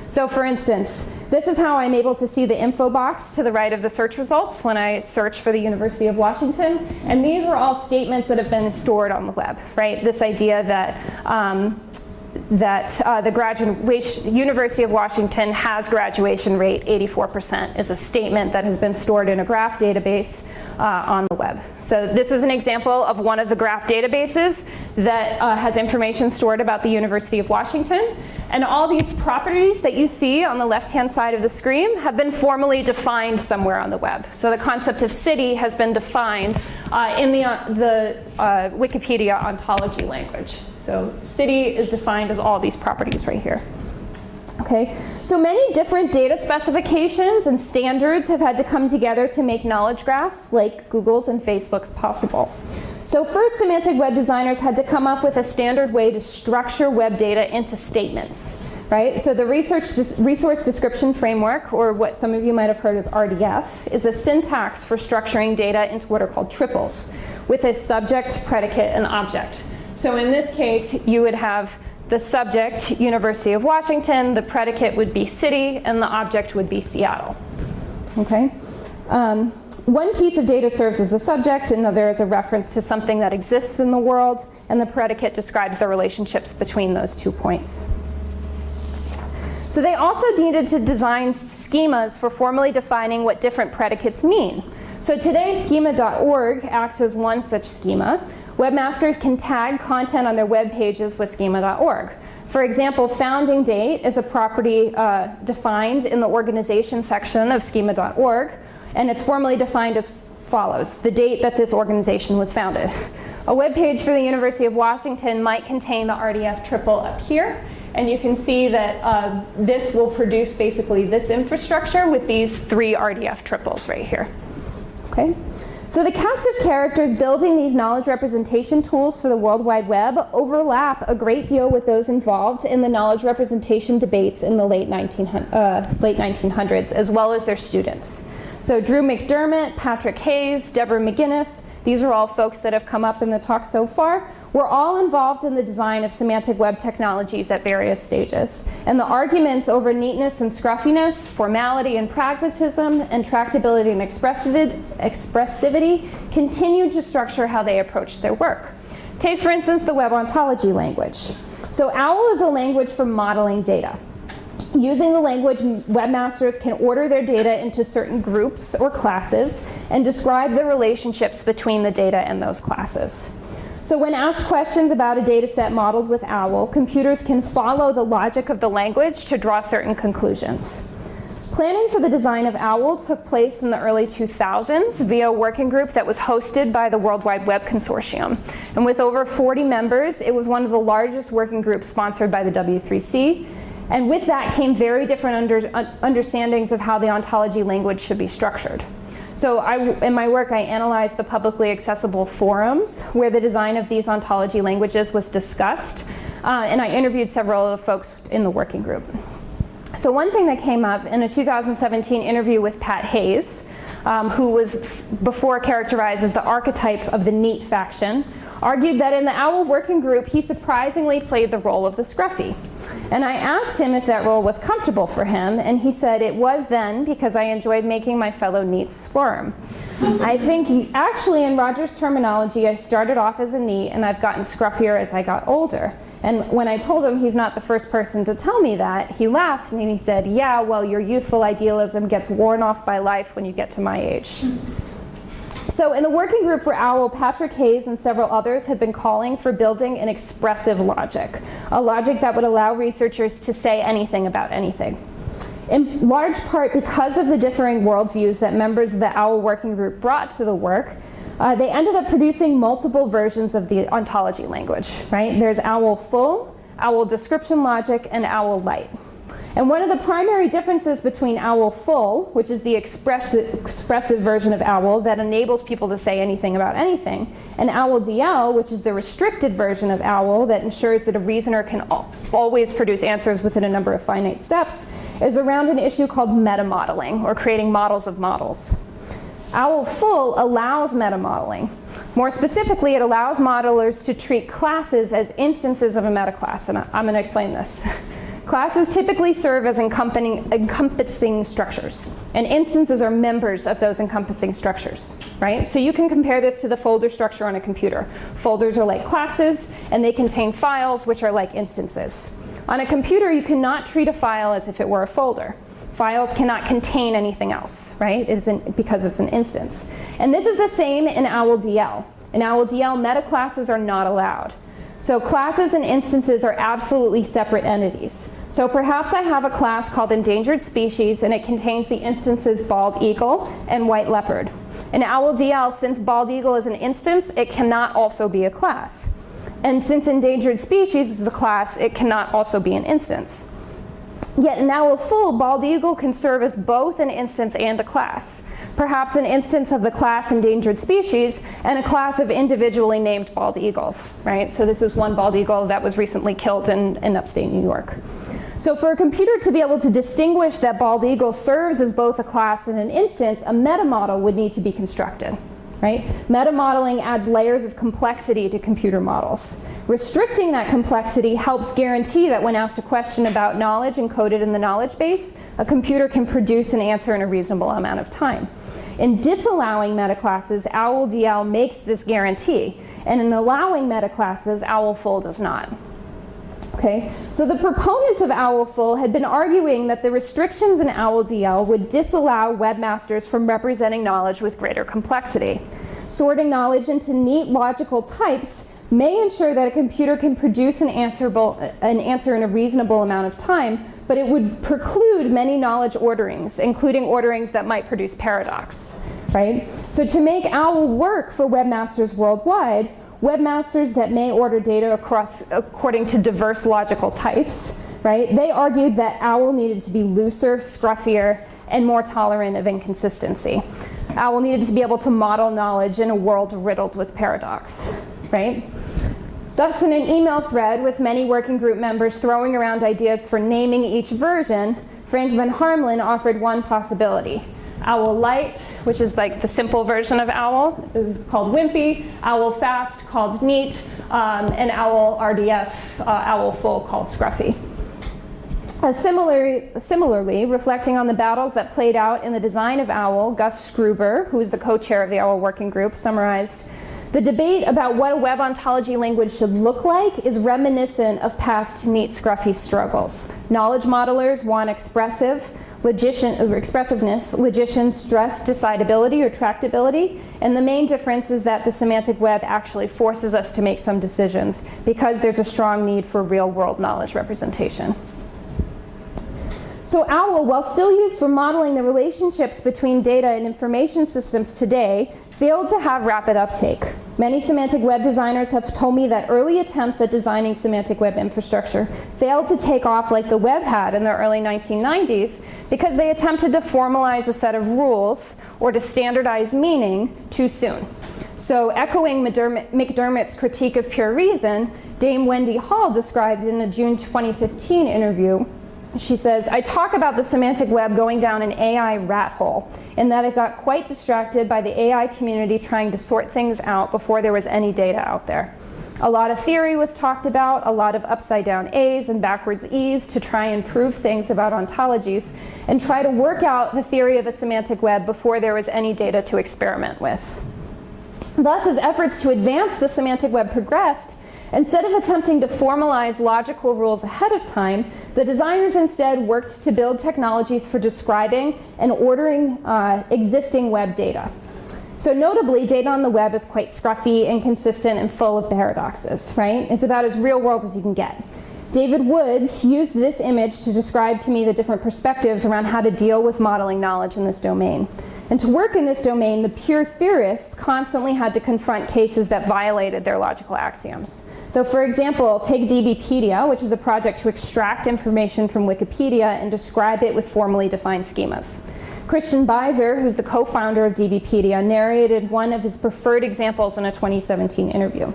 So for instance, this is how I'm able to see the info box to the right of the search results when I search for the University of Washington. And these are all statements that have been stored on the web, right? This idea that the University of Washington has graduation rate 84% is a statement that has been stored in a graph database on the web. So this is an example of one of the graph databases that has information stored about the University of Washington. And all these properties that you see on the left-hand side of the screen have been formally defined somewhere on the web. So the concept of city has been defined in the Wikipedia ontology language. So city is defined as all these properties right here. Okay, so many different data specifications and standards have had to come together to make knowledge graphs like Google's and Facebook's possible. So first, semantic web designers had to come up with a standard way to structure web data into statements, right? So the resource description framework, or what some of you might have heard as RDF, is a syntax for structuring data into what are called triples, with a subject, predicate, and object. So in this case, you would have the subject, University of Washington, the predicate would be city, and the object would be Seattle. Okay? One piece of data serves as the subject, another is a reference to something that exists in the world, and the predicate describes the relationships between those 2 points. So they also needed to design schemas for formally defining what different predicates mean. So today, schema.org acts as one such schema. Webmasters can tag content on their web pages with schema.org. For example, founding date is a property defined in the organization section of schema.org, and it's formally defined as follows: the date that this organization was founded. A web page for the University of Washington might contain the RDF triple up here, and you can see that this will produce basically this infrastructure with these 3 RDF triples right here. Okay? So the cast of characters building these knowledge representation tools for the World Wide Web overlap a great deal with those involved in the knowledge representation debates in the late 1900s, as well as their students. So Drew McDermott, Patrick Hayes, Deborah McGinnis, these are all folks that have come up in the talk so far, were all involved in the design of semantic web technologies at various stages. And the arguments over neatness and scruffiness, formality and pragmatism, and tractability and expressivity continued to structure how they approached their work. Take, for instance, the web ontology language. So OWL is a language for modeling data. Using the language, webmasters can order their data into certain groups or classes and describe the relationships between the data and those classes. So when asked questions about a data set modeled with OWL, computers can follow the logic of the language to draw certain conclusions. Planning for the design of OWL took place in the early 2000s via a working group that was hosted by the World Wide Web Consortium. And with over 40 members, it was one of the largest working groups sponsored by the W3C. And with that came very different understandings of how the ontology language should be structured. So in my work, I analyzed the publicly accessible forums where the design of these ontology languages was discussed, and I interviewed several of the folks in the working group. So one thing that came up in a 2017 interview with Pat Hayes, who was before characterized as the archetype of the neat faction, argued that in the OWL working group, he surprisingly played the role of the Scruffy. And I asked him if that role was comfortable for him, and he said it was then because I enjoyed making my fellow neats squirm. I think actually in Roger's terminology, I started off as a neat and I've gotten scruffier as I got older. And when I told him he's not the first person to tell me that, he laughed and he said, yeah, well, your youthful idealism gets worn off by life when you get to my age. So in the working group for OWL, Patrick Hayes and several others had been calling for building an expressive logic, a logic that would allow researchers to say anything about anything. In large part because of the differing worldviews that members of the OWL working group brought to the work, they ended up producing multiple versions of the ontology language, right? There's OWL full, OWL description logic, and OWL light. And one of the primary differences between OWL full, which is the expressive version of OWL that enables people to say anything about anything, and OWL DL, which is the restricted version of OWL that ensures that a reasoner can always produce answers within a number of finite steps, is around an issue called meta-modeling, or creating models of models. OWL full allows meta-modeling. More specifically, it allows modelers to treat classes as instances of a metaclass, and I'm going to explain this. Classes typically serve as encompassing structures, and instances are members of those encompassing structures, right? So you can compare this to the folder structure on a computer. Folders are like classes, and they contain files, which are like instances. On a computer, you cannot treat a file as if it were a folder. Files cannot contain anything else, right? Because it's an instance. And this is the same in OWL DL. In OWL DL, metaclasses are not allowed. So classes and instances are absolutely separate entities. So perhaps I have a class called endangered species and it contains the instances bald eagle and white leopard. In OWL DL, since bald eagle is an instance, it cannot also be a class. And since endangered species is a class, it cannot also be an instance. Yet in OWL full, bald eagle can serve as both an instance and a class. Perhaps an instance of the class endangered species and a class of individually named bald eagles, right? So this is one bald eagle that was recently killed in upstate New York. So for a computer to be able to distinguish that bald eagle serves as both a class and an instance, a meta-model would need to be constructed, right? Meta-modeling adds layers of complexity to computer models. Restricting that complexity helps guarantee that when asked a question about knowledge encoded in the knowledge base, a computer can produce an answer in a reasonable amount of time. In disallowing metaclasses, OWL DL makes this guarantee, and in allowing metaclasses, OWL full does not. Okay, so the proponents of OWL full had been arguing that the restrictions in OWL DL would disallow webmasters from representing knowledge with greater complexity. Sorting knowledge into neat logical types may ensure that a computer can produce an answer in a reasonable amount of time, but it would preclude many knowledge orderings, including orderings that might produce paradox, right? So to make OWL work for webmasters worldwide, webmasters that may order data according to diverse logical types, right? They argued that OWL needed to be looser, scruffier, and more tolerant of inconsistency. OWL needed to be able to model knowledge in a world riddled with paradox, right? Thus, in an email thread with many working group members throwing around ideas for naming each version, Frank van Harmelen offered one possibility. OWL Lite, which is like the simple version of OWL, is called Wimpy, OWL Fast called Neat, and OWL RDF, OWL Full called Scruffy. Similarly, reflecting on the battles that played out in the design of OWL, Gus Gruber, who is the co-chair of the OWL working group, summarized, "The debate about what a web ontology language should look like is reminiscent of past neat Scruffy struggles. Knowledge modelers want expressiveness, logicians stress decidability or tractability, and the main difference is that the semantic web actually forces us to make some decisions because there's a strong need for real-world knowledge representation." So OWL, while still used for modeling the relationships between data and information systems today, failed to have rapid uptake. Many semantic web designers have told me that early attempts at designing semantic web infrastructure failed to take off like the web had in the early 1990s because they attempted to formalize a set of rules or to standardize meaning too soon. So echoing McDermott's critique of pure reason, Dame Wendy Hall described in a June 2015 interview, she says, "I talk about the semantic web going down an AI rat hole, in that it got quite distracted by the AI community trying to sort things out before there was any data out there. A lot of theory was talked about, a lot of upside down A's and backwards E's to try and prove things about ontologies, and try to work out the theory of a semantic web before there was any data to experiment with." Thus, as efforts to advance the semantic web progressed, instead of attempting to formalize logical rules ahead of time, the designers instead worked to build technologies for describing and ordering existing web data. So notably, data on the web is quite scruffy, inconsistent, and full of paradoxes, right? It's about as real world as you can get. David Woods used this image to describe to me the different perspectives around how to deal with modeling knowledge in this domain. And to work in this domain, the pure theorists constantly had to confront cases that violated their logical axioms. So for example, take DBpedia, which is a project to extract information from Wikipedia and describe it with formally defined schemas. Christian Beiser, who's the co-founder of DBpedia, narrated one of his preferred examples in a 2017 interview.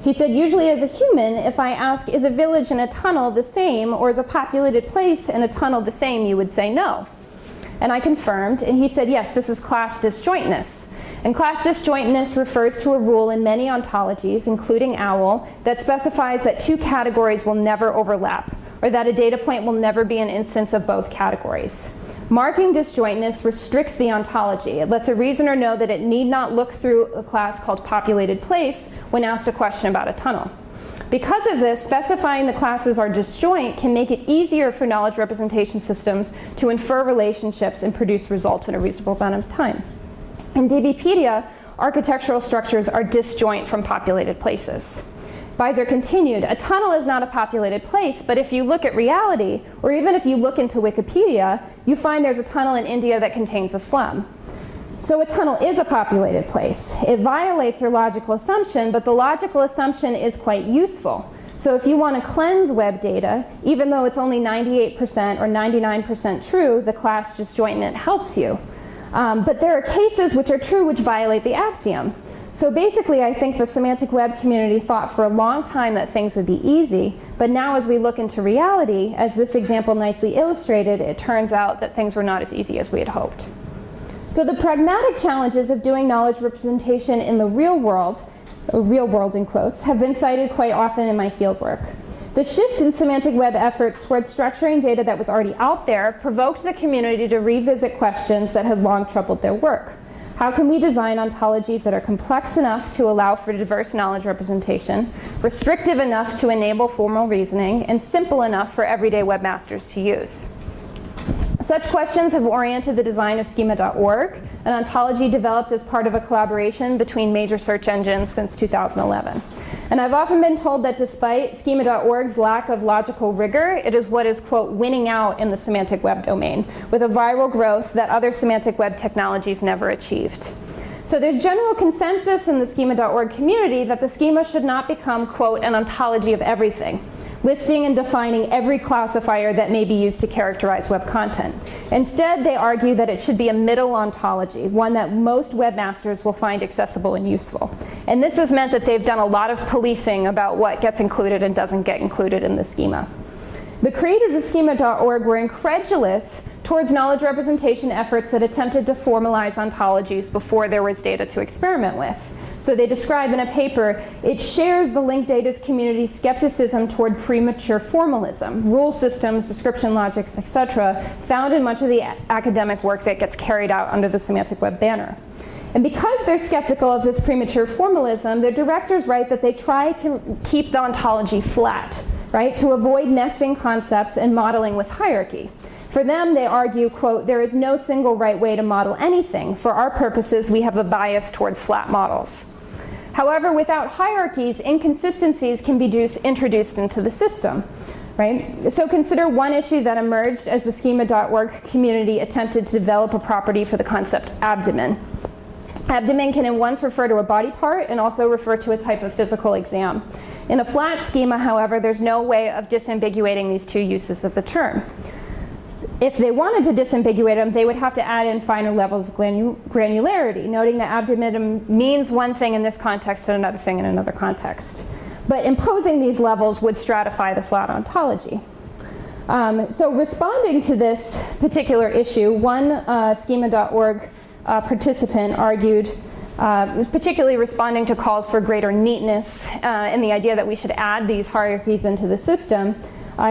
He said, "Usually as a human, if I ask, is a village and a tunnel the same, or is a populated place and a tunnel the same, you would say no." And I confirmed, and he said, yes, this is class disjointness. And class disjointness refers to a rule in many ontologies, including OWL, that specifies that two categories will never overlap, or that a data point will never be an instance of both categories. Marking disjointness restricts the ontology. It lets a reasoner know that it need not look through a class called populated place when asked a question about a tunnel. Because of this, specifying the classes are disjoint can make it easier for knowledge representation systems to infer relationships and produce results in a reasonable amount of time. In DBpedia, architectural structures are disjoint from populated places. Beiser continued, "A tunnel is not a populated place, but if you look at reality, or even if you look into Wikipedia, you find there's a tunnel in India that contains a slum. So a tunnel is a populated place. It violates your logical assumption, but the logical assumption is quite useful. So if you want to cleanse web data, even though it's only 98% or 99% true, the class disjointness helps you. But there are cases which are true which violate the axiom. So basically, I think the semantic web community thought for a long time that things would be easy, but now as we look into reality, as this example nicely illustrated, it turns out that things were not as easy as we had hoped." So the pragmatic challenges of doing knowledge representation in the real world in quotes, have been cited quite often in my fieldwork. The shift in semantic web efforts towards structuring data that was already out there provoked the community to revisit questions that had long troubled their work. How can we design ontologies that are complex enough to allow for diverse knowledge representation, restrictive enough to enable formal reasoning, and simple enough for everyday webmasters to use? Such questions have oriented the design of Schema.org, an ontology developed as part of a collaboration between major search engines since 2011. And I've often been told that despite Schema.org's lack of logical rigor, it is what is, quote, winning out in the semantic web domain, with a viral growth that other semantic web technologies never achieved. So there's general consensus in the Schema.org community that the schema should not become, quote, an ontology of everything, listing and defining every classifier that may be used to characterize web content. Instead, they argue that it should be a middle ontology, one that most webmasters will find accessible and useful. And this has meant that they've done a lot of policing about what gets included and doesn't get included in the schema. The creators of Schema.org were incredulous towards knowledge representation efforts that attempted to formalize ontologies before there was data to experiment with. So they describe in a paper, it shares the linked data's community's skepticism toward premature formalism, rule systems, description logics, etc., found in much of the academic work that gets carried out under the Semantic Web banner. And because they're skeptical of this premature formalism, their directors write that they try to keep the ontology flat, right, to avoid nesting concepts and modeling with hierarchy. For them, they argue, quote, there is no single right way to model anything. For our purposes, we have a bias towards flat models. However, without hierarchies, inconsistencies can be introduced into the system, right? So consider one issue that emerged as the Schema.org community attempted to develop a property for the concept abdomen. Abdomen can at once refer to a body part and also refer to a type of physical exam. In a flat schema, however, there's no way of disambiguating these two uses of the term. If they wanted to disambiguate them, they would have to add in finer levels of granularity, noting that abdomen means one thing in this context and another thing in another context. But imposing these levels would stratify the flat ontology. So responding to this particular issue, one Schema.org participant argued, particularly responding to calls for greater neatness and the idea that we should add these hierarchies into the system,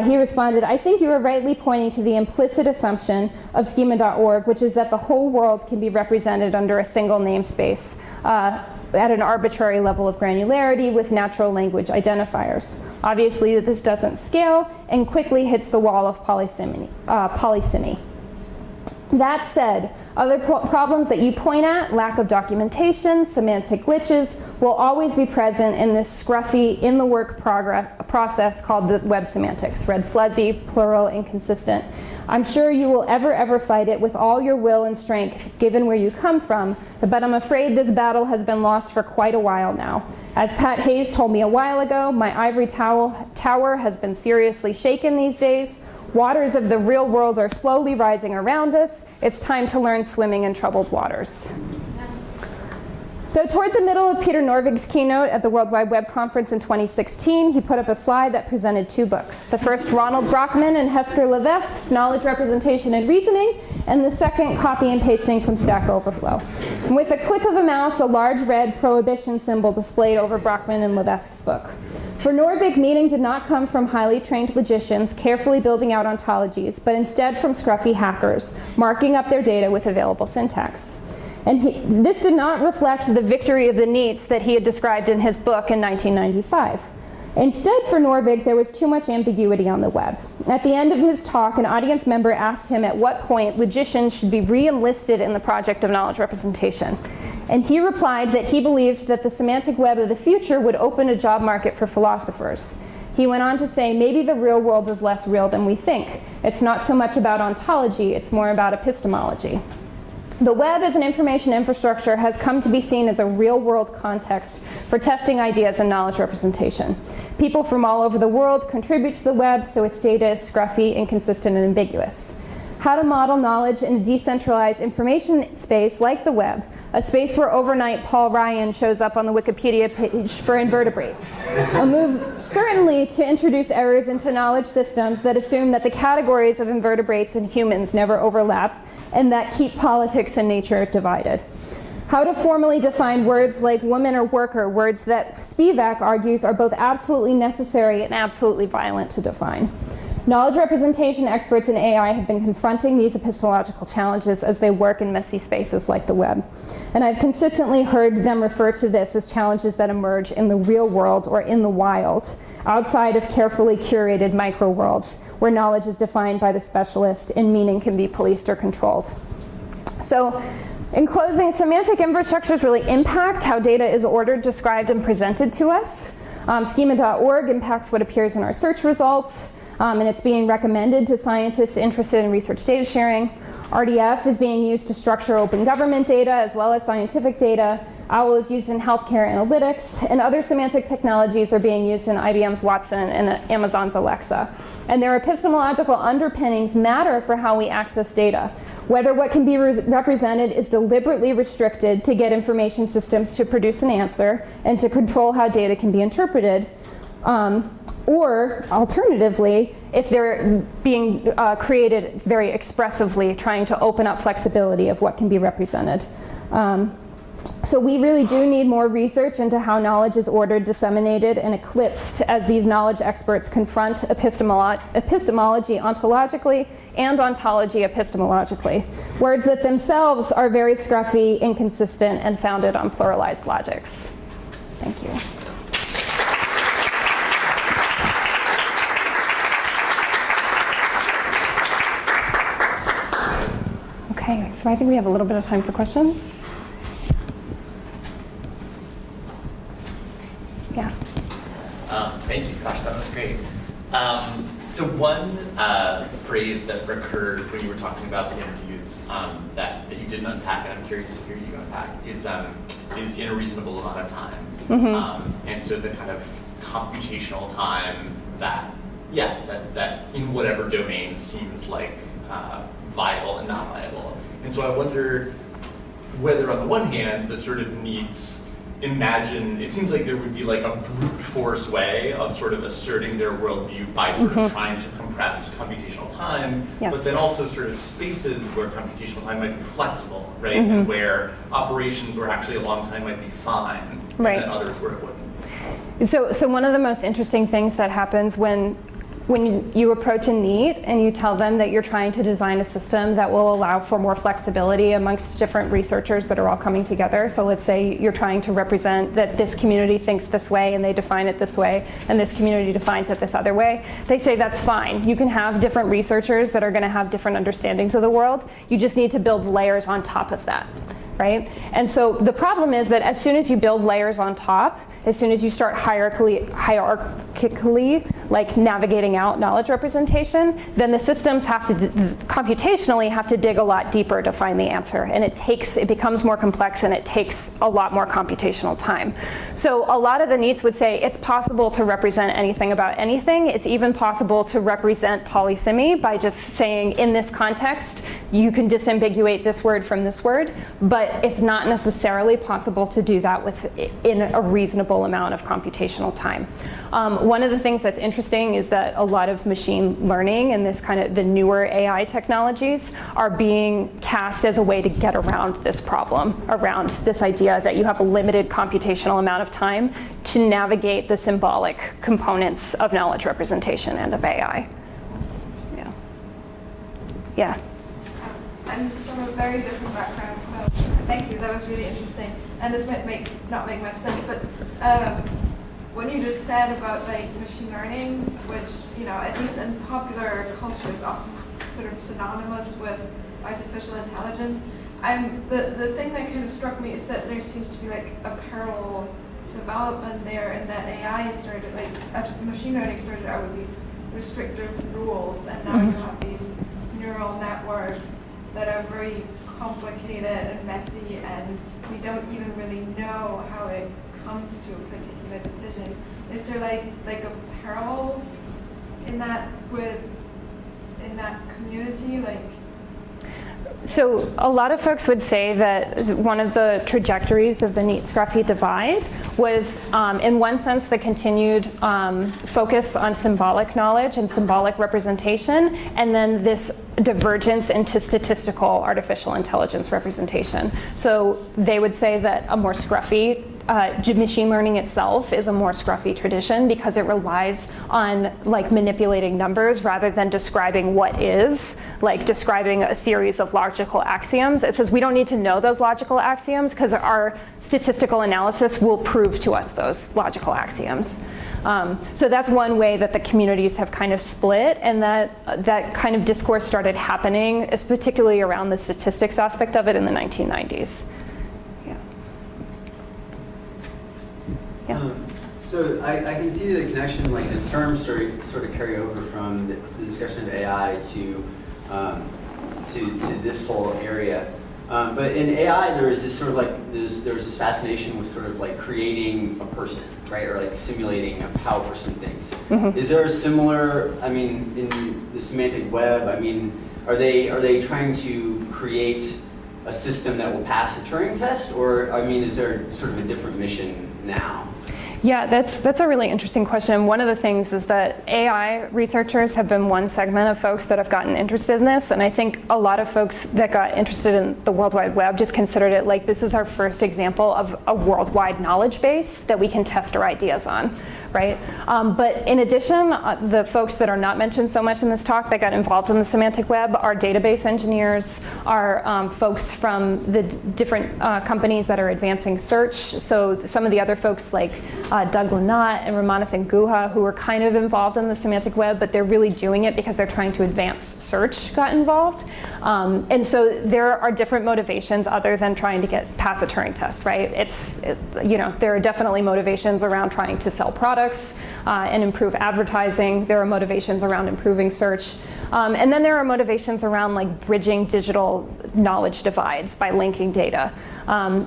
he responded, I think you are rightly pointing to the implicit assumption of Schema.org, which is that the whole world can be represented under a single namespace at an arbitrary level of granularity with natural language identifiers. Obviously, this doesn't scale and quickly hits the wall of polysemy. That said, other problems that you point at, lack of documentation, semantic glitches, will always be present in this scruffy, in-the-work process called the web semantics, read fuzzy, plural, inconsistent. I'm sure you will ever fight it with all your will and strength, given where you come from, but I'm afraid this battle has been lost for quite a while now. As Pat Hayes told me a while ago, my ivory tower has been seriously shaken these days. Waters of the real world are slowly rising around us. It's time to learn swimming in troubled waters. So toward the middle of Peter Norvig's keynote at the World Wide Web Conference in 2016, he put up a slide that presented two books. The first, Ronald Brockman and Hesper Levesque's Knowledge Representation and Reasoning, and the second, copy and pasting from Stack Overflow. And with a click of a mouse, a large red prohibition symbol displayed over Brockman and Levesque's book. For Norvig, meaning did not come from highly trained logicians carefully building out ontologies, but instead from scruffy hackers, marking up their data with available syntax. And this did not reflect the victory of the neats that he had described in his book in 1995. Instead, for Norvig, there was too much ambiguity on the web. At the end of his talk, an audience member asked him at what point logicians should be re-enlisted in the project of knowledge representation. And he replied that he believed that the semantic web of the future would open a job market for philosophers. He went on to say, maybe the real world is less real than we think. It's not so much about ontology, it's more about epistemology. The web as an information infrastructure has come to be seen as a real-world context for testing ideas and knowledge representation. People from all over the world contribute to the web, so its data is scruffy, inconsistent, and ambiguous. How to model knowledge in a decentralized information space like the web, a space where overnight Paul Ryan shows up on the Wikipedia page for invertebrates. A move certainly to introduce errors into knowledge systems that assume that the categories of invertebrates and humans never overlap, and that keep politics and nature divided. How to formally define words like woman or worker, words that Spivak argues are both absolutely necessary and absolutely violent to define. Knowledge representation experts in AI have been confronting these epistemological challenges as they work in messy spaces like the web. And I've consistently heard them refer to this as challenges that emerge in the real world or in the wild, outside of carefully curated microworlds, where knowledge is defined by the specialist and meaning can be policed or controlled. So, in closing, semantic infrastructures really impact how data is ordered, described, and presented to us. Schema.org impacts what appears in our search results, and it's being recommended to scientists interested in research data sharing. RDF is being used to structure open government data as well as scientific data. OWL is used in healthcare analytics, and other semantic technologies are being used in IBM's Watson and Amazon's Alexa. And their epistemological underpinnings matter for how we access data. Whether what can be represented is deliberately restricted to get information systems to produce an answer and to control how data can be interpreted, or alternatively, if they're being created very expressively, trying to open up flexibility of what can be represented. So we really do need more research into how knowledge is ordered, disseminated, and eclipsed as these knowledge experts confront epistemology ontologically and ontology epistemologically. Words that themselves are very scruffy, inconsistent, and founded on pluralized logics. Thank you. Okay, so I think we have a little bit of time for questions. Yeah. Thank you. Gosh, that was great. So one phrase that recurred when you were talking about the interviews that you didn't unpack, and I'm curious to hear you unpack, is in a reasonable amount of time. Mm-hmm. And so the kind of computational time that in whatever domain seems like viable and not viable. And so I wonder whether on the one hand the sort of needs it seems like there would be like a brute force way of sort of asserting their worldview by sort of trying to compress computational time, but then also sort of spaces where computational time might be flexible, right? And where operations where actually a long time might be fine, and then others where it wouldn't. So one of the most interesting things that happens when you approach a need and you tell them that you're trying to design a system that will allow for more flexibility amongst different researchers that are all coming together. So let's say you're trying to represent that this community thinks this way and they define it this way, and this community defines it this other way. They say that's fine. You can have different researchers that are going to have different understandings of the world. You just need to build layers on top of that. Right? And so the problem is that as soon as you build layers on top, as soon as you start hierarchically like navigating out knowledge representation, then the systems have to computationally have to dig a lot deeper to find the answer, and it becomes more complex and it takes a lot more computational time. So a lot of the needs would say it's possible to represent anything about anything. It's even possible to represent polysemy by just saying in this context you can disambiguate this word from this word, but it's not necessarily possible to do that in a reasonable amount of computational time. One of the things that's interesting is that a lot of machine learning and this kind of the newer AI technologies are being cast as a way to get around this problem, around this idea that you have a limited computational amount of time to navigate the symbolic components of knowledge representation and of AI. Yeah. Yeah. I'm from a very different background, so thank you. That was really interesting. And this might not make much sense, but when you just said about like machine learning, which at least in popular culture is often sort of synonymous with artificial intelligence, the thing that kind of struck me is that there seems to be like a parallel development there, in that AI started machine learning started out with these restrictive rules, and now you have these neural networks that are very complicated and messy, and we don't even really know how it comes to a particular decision. Is there like a parallel in that community? So a lot of folks would say that one of the trajectories of the neat-scruffy divide was, in one sense, the continued focus on symbolic knowledge and symbolic representation, and then this divergence into statistical artificial intelligence representation. So they would say that a more scruffy machine learning itself is a more scruffy tradition because it relies on manipulating numbers rather than describing what is, like describing a series of logical axioms. It says we don't need to know those logical axioms because our statistical analysis will prove to us those logical axioms. So that's one way that the communities have kind of split, and that kind of discourse started happening, particularly around the statistics aspect of it in the 1990s. So I can see the connection, the terms sort of carry over from the discussion of AI to to this whole area. But in AI, there is this sort of like, there's this fascination with sort of like creating a person, right? Or like simulating of how a person thinks. Is there a similar, I mean, in the semantic web, I mean, are they trying to create a system that will pass a Turing test? Or, I mean, is there sort of a different mission now? Yeah, that's a really interesting question. One of the things is that AI researchers have been one segment of folks that have gotten interested in this, and I think a lot of folks that got interested in the World Wide Web just considered it like this is our first example of a worldwide knowledge base that we can test our ideas on, right? But in addition, the folks that are not mentioned so much in this talk that got involved in the semantic web are database engineers, are folks from the different companies that are advancing search. So some of the other folks like Doug Lynott and Ramanathan Guha, who are kind of involved in the semantic web, but they're really doing it because they're trying to advance search, got involved. And so there are different motivations other than trying to get past a Turing test, right? There are definitely motivations around trying to sell products and improve advertising. There are motivations around improving search. And then there are motivations around like bridging digital knowledge divides by linking data.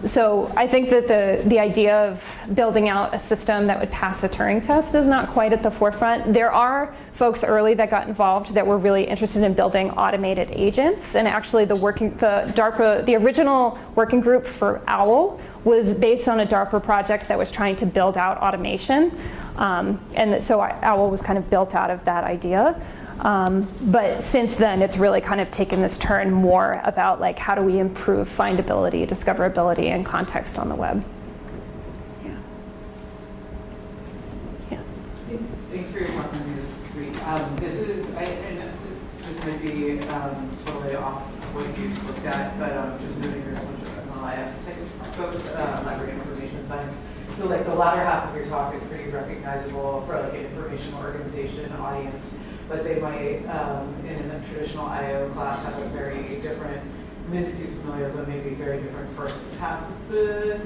So I think that the idea of building out a system that would pass a Turing test is not quite at the forefront. There are folks early that got involved that were really interested in building automated agents, and actually the original working group for OWL was based on a DARPA project that was trying to build out automation, and so OWL was kind of built out of that idea. But since then, it's really kind of taken this turn more about like how do we improve findability, discoverability, and context on the web. Yeah. Thanks for your talk, Lindsay. This is great. This might be totally off what you looked at, but just noting there's a bunch of MLIS type of folks, library information science. So like the latter half of your talk is pretty recognizable for like an information organization audience. But they might, in a traditional IO class, have a very different, Minsky's familiar, but maybe very different first half of the,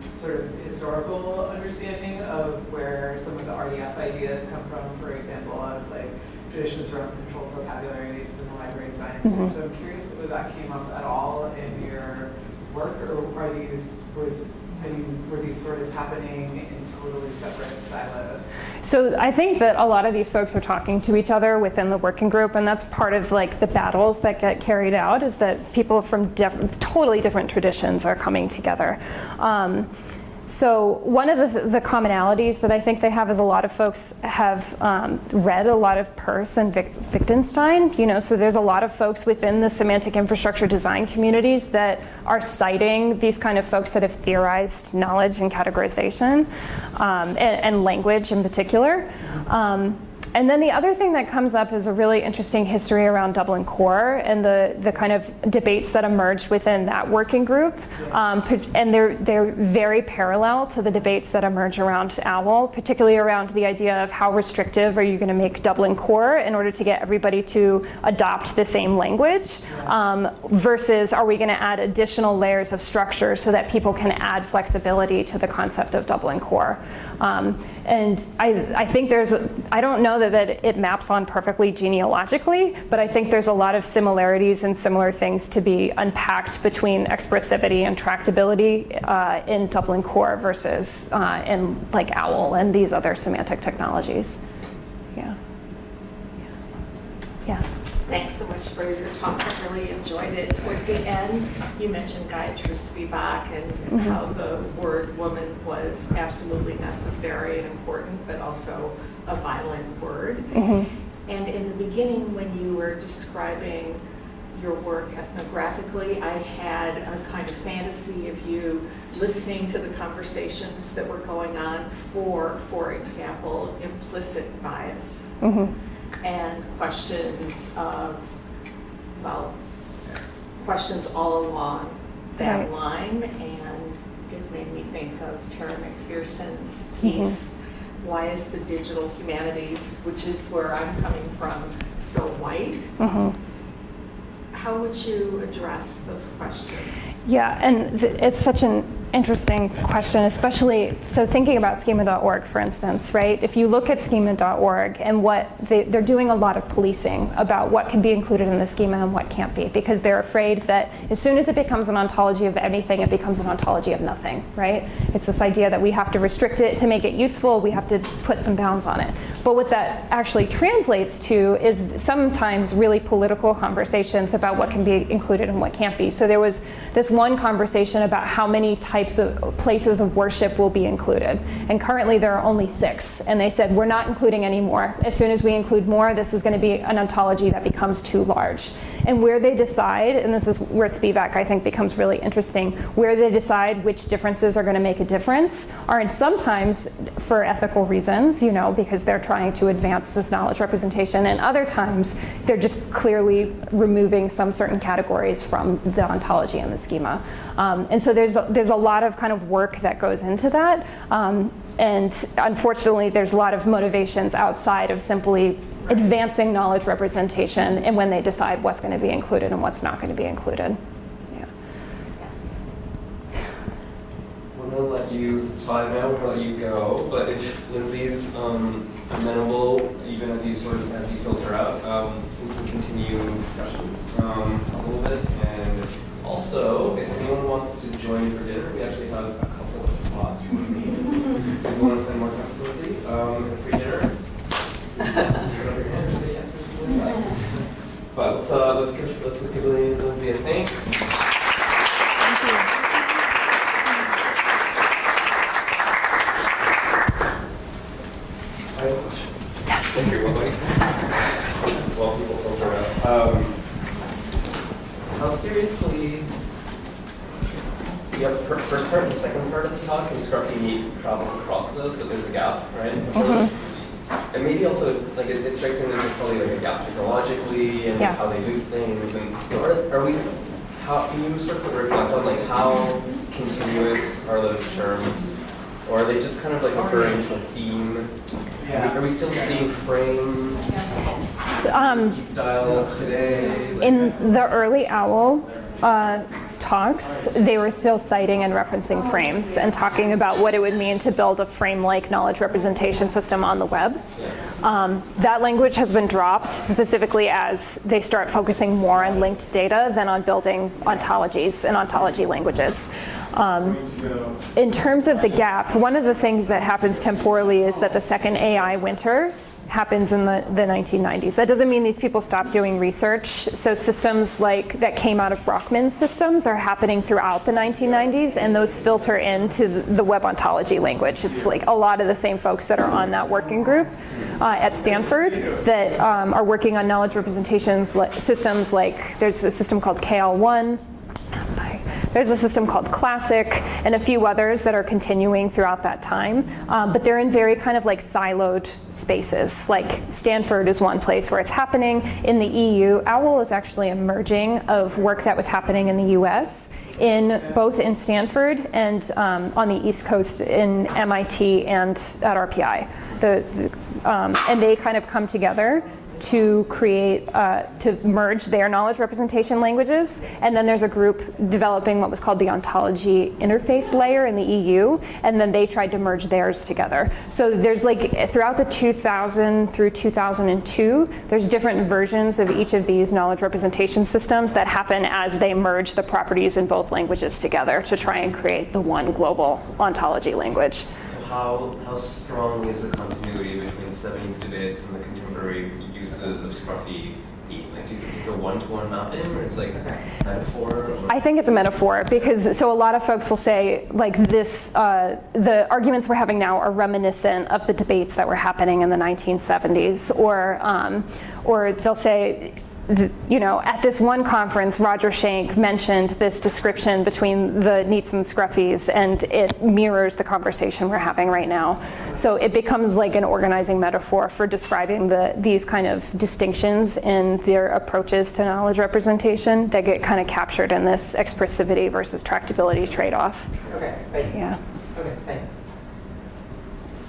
sort of historical understanding of where some of the RDF ideas come from, for example, of like traditions around controlled vocabularies in the library sciences. So I'm curious whether that came up at all in your work, or were these sort of happening in totally separate silos? So I think that a lot of these folks are talking to each other within the working group, and that's part of like the battles that get carried out, is that people from totally different traditions are coming together. So one of the commonalities that I think they have is a lot of folks have read a lot of Peirce and Wittgenstein. So there's a lot of folks within the semantic infrastructure design communities that are citing these kind of folks that have theorized knowledge and categorization and language in particular. And then the other thing that comes up is a really interesting history around Dublin Core and the kind of debates that emerged within that working group. And they're very parallel to the debates that emerge around OWL, particularly around the idea of how restrictive are you going to make Dublin Core in order to get everybody to adopt the same language, versus are we going to add additional layers of structure so that people can add flexibility to the concept of Dublin Core. And I think I don't know that it maps on perfectly genealogically, but I think there's a lot of similarities and similar things to be unpacked between expressivity and tractability in Dublin Core versus in like OWL and these other semantic technologies. Yeah. Thanks so much for your talk. I really enjoyed it. Towards the end, you mentioned Gayatri's feedback and how the word woman was absolutely necessary and important, but also a violent word. And in the beginning, when you were describing your work ethnographically, I had a kind of fantasy of you listening to the conversations that were going on for example, implicit bias. And questions all along that line, and it made me think of Tara McPherson's piece, Why is the Digital Humanities, which is where I'm coming from, so white? How would you address those questions? Yeah, and it's such an interesting question, especially, so thinking about schema.org, for instance, right? If you look at schema.org and what they're doing a lot of policing about what can be included in the schema and what can't be, because they're afraid that as soon as it becomes an ontology of anything, it becomes an ontology of nothing, right? It's this idea that we have to restrict it to make it useful, we have to put some bounds on it. But what that actually translates to is sometimes really political conversations about what can be included and what can't be. So there was this one conversation about how many types of places of worship will be included. And currently there are only 6. And they said, we're not including any more. As soon as we include more, this is going to be an ontology that becomes too large. And where they decide, and this is where Spivak I think becomes really interesting, where they decide which differences are going to make a difference are sometimes for ethical reasons, you know, because they're trying to advance this knowledge representation, and other times they're just clearly removing some certain categories from the ontology and the schema. And so there's a lot of kind of work that goes into that. And unfortunately, there's a lot of motivations outside of simply advancing knowledge representation and when they decide what's going to be included and what's not going to be included. Yeah. We're going to let you, it's 5 now, we're going to let you go, but if Lindsay's amenable, even as you filter out, we can continue discussions a little bit. And also, if anyone wants to join for dinner, we actually have a couple of slots for me. So if you want to spend more time with Lindsay, free dinner. But let's give Lindsay a thanks. Thank you. I have a question. Thank you. Well, people filter out. How seriously? You have the first part and the second part of the talk, and Scruffy travels across those, but there's a gap, right? And maybe also, like, it strikes me that there's probably like a gap technologically and how they do things. And so are we, how, can you sort of reflect on like how continuous are those terms? Or are they just kind of like referring to a theme? Yeah. Are we still seeing frames, style today? Like, in the early OWL talks, they were still citing and referencing frames and talking about what it would mean to build a frame-like knowledge representation system on the web. That language has been dropped specifically as they start focusing more on linked data than on building ontologies and ontology languages. In terms of the gap, one of the things that happens temporally is that the second AI winter happens in the 1990s. That doesn't mean these people stop doing research. So systems like that came out of Brockman systems are happening throughout the 1990s, and those filter into the web ontology language. It's like a lot of the same folks that are on that working group at Stanford that are working on knowledge representations systems like there's a system called KL1. There's a system called Classic and a few others that are continuing throughout that time, but they're in very kind of like siloed spaces. Like Stanford is one place where it's happening. In the EU, OWL is actually a merging of work that was happening in the US, both in Stanford and on the East Coast in MIT and at RPI. And they kind of come together to create, to merge their knowledge representation languages. And then there's a group developing what was called the ontology interface layer in the EU, and then they tried to merge theirs together. So there's like, throughout the 2000 through 2002, there's different versions of each of these knowledge representation systems that happen as they merge the properties in both languages together to try and create the one global ontology language. So how strong is the continuity between the 70s debates and the contemporary uses of Scruffy? Like, do you think it's a one-to-one mapping, or it's like a metaphor? Or? I think it's a metaphor, because so a lot of folks will say like this, the arguments we're having now are reminiscent of the debates that were happening in the 1970s, or they'll say, you know, at this one conference, Roger Schenck mentioned this description between the Neats and Scruffies, and it mirrors the conversation we're having right now. So it becomes like an organizing metaphor for describing these kind of distinctions in their approaches to knowledge representation that get kind of captured in this expressivity versus tractability trade-off. Okay, thank you. Yeah. Okay, thank you.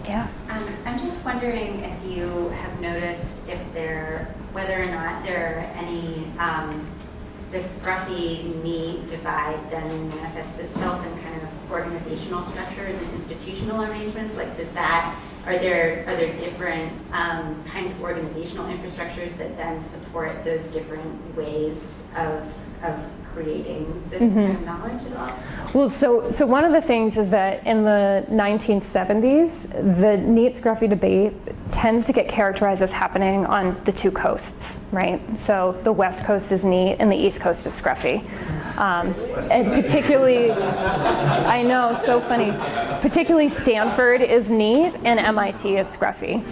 Yeah. I'm just wondering if you have noticed whether or not there are any, the Scruffy neat divide then manifests itself in kind of organizational structures and institutional arrangements? Like, are there different kinds of organizational infrastructures that then support those different ways of creating this kind of knowledge at all? Well, so one of the things is that in the 1970s, the NEAT-Scruffy debate tends to get characterized as happening on the two coasts, right? So the West Coast is NEAT and the East Coast is Scruffy. And particularly, I know, so funny. Particularly Stanford is NEAT and MIT is Scruffy.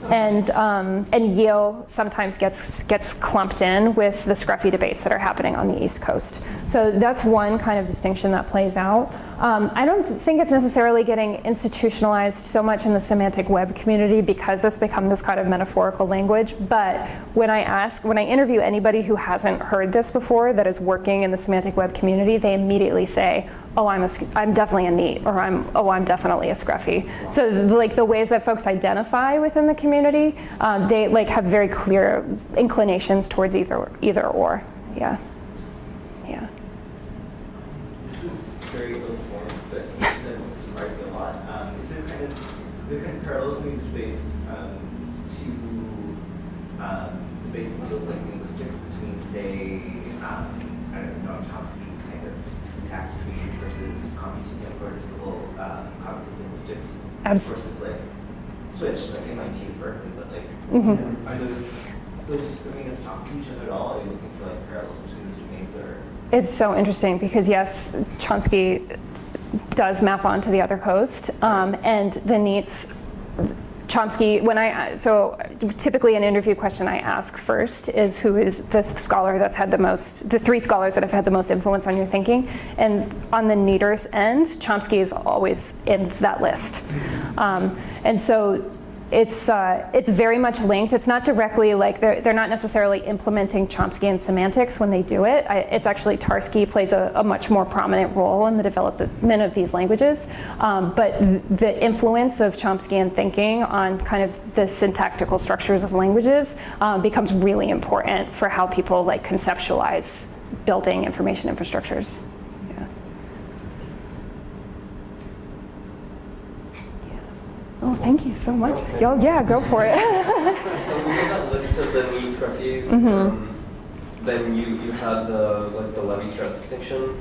And Yale sometimes gets clumped in with the Scruffy debates that are happening on the East Coast. So that's one kind of distinction that plays out. I don't think it's necessarily getting institutionalized so much in the semantic web community because it's become this kind of metaphorical language. But when I interview anybody who hasn't heard this before that is working in the semantic web community, they immediately say, oh, I'm definitely a NEAT, or I'm definitely a Scruffy. So like the ways that folks identify within the community, they like have very clear inclinations towards either or. Yeah. This is very ill-formed, but you said surprised me a lot. Is there kind of parallels in these debates to debates in fields like linguistics between, say, I don't know, Chomsky kind of syntax trees versus prototypical cognitive linguistics courses like Switch, like MIT and Berkeley, but like, are those domains talking to each other at all? Are you looking for like parallels between those domains, or? It's so interesting because yes, Chomsky does map onto the other coast, and the NEATs. Chomsky, so typically an interview question I ask first is who is the scholar that's had the three scholars that have had the most influence on your thinking, and on the NEATers end, Chomsky is always in that list. And so it's very much linked. It's not directly like they're not necessarily implementing Chomskyan semantics when they do it. It's actually Tarski plays a much more prominent role in the development of these languages. But the influence of Chomskyan thinking on kind of the syntactical structures of languages becomes really important for how people like conceptualize building information infrastructures. Oh, thank you so much. Oh, yeah, go for it. So we have that list of the NEAT Scruffies. Then you had the Levi-Strauss distinction.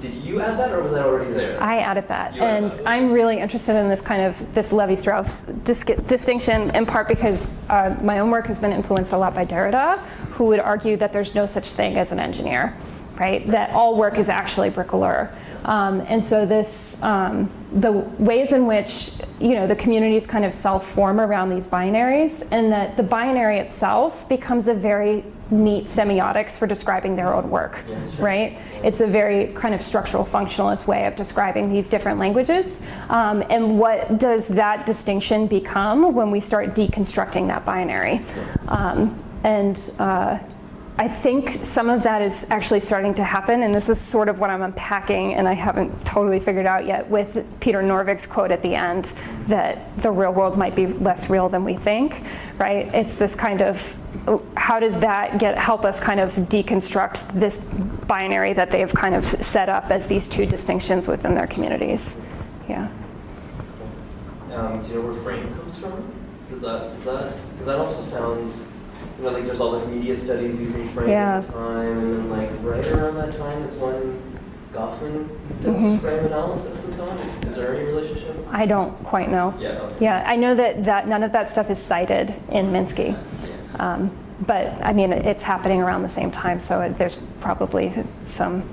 Did you add that, or was that already there? I added that, and I'm really interested in this Levi-Strauss distinction, in part because my own work has been influenced a lot by Derrida, who would argue that there's no such thing as an engineer, right? That all work is actually bricoleur. And so the ways in which the communities kind of self-form around these binaries, and that the binary itself becomes a very neat semiotics for describing their own work, right? It's a very kind of structural functionalist way of describing these different languages. And what does that distinction become when we start deconstructing that binary? I think some of that is actually starting to happen, and this is sort of what I'm unpacking, and I haven't totally figured out yet, with Peter Norvik's quote at the end that the real world might be less real than we think, right? It's this kind of, how does that help us kind of deconstruct this binary that they've kind of set up as these two distinctions within their communities? Yeah. Do you know where frame comes from? Because that also sounds, like there's all this media studies using frame at the time, and then like right around that time is when Goffman does frame analysis and so on. Is there any relationship? I don't quite know. Yeah. Okay. Yeah, I know that none of that stuff is cited in Minsky. But I mean, it's happening around the same time, so there's probably some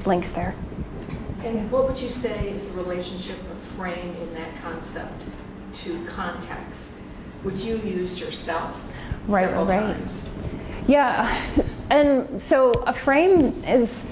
links there. And what would you say is the relationship of frame in that concept to context, which you used yourself several times? Yeah, and so a frame is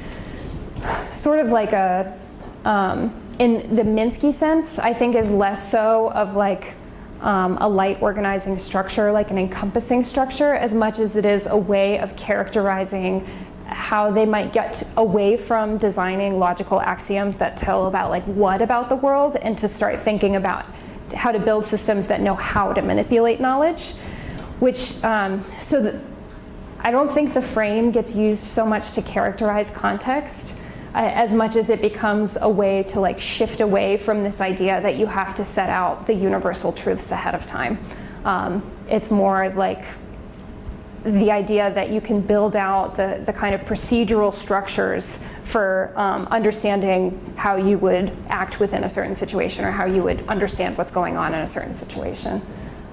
sort of like in the Minsky sense, I think is less so of like a light organizing structure, like an encompassing structure, as much as it is a way of characterizing how they might get away from designing logical axioms that tell about like what about the world, and to start thinking about how to build systems that know how to manipulate knowledge, which, I don't think the frame gets used so much to characterize context, as much as it becomes a way to like shift away from this idea that you have to set out the universal truths ahead of time. It's more like the idea that you can build out the kind of procedural structures for understanding how you would act within a certain situation, or how you would understand what's going on in a certain situation.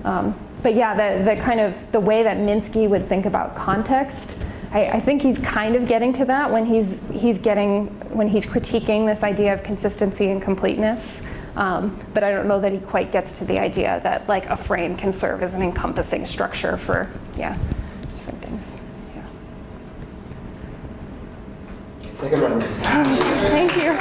But yeah, the kind of the way that Minsky would think about context, I think he's kind of getting to that when he's critiquing this idea of consistency and completeness. But I don't know that he quite gets to the idea that like a frame can serve as an encompassing structure for different things. Yeah. Second round. Thank you.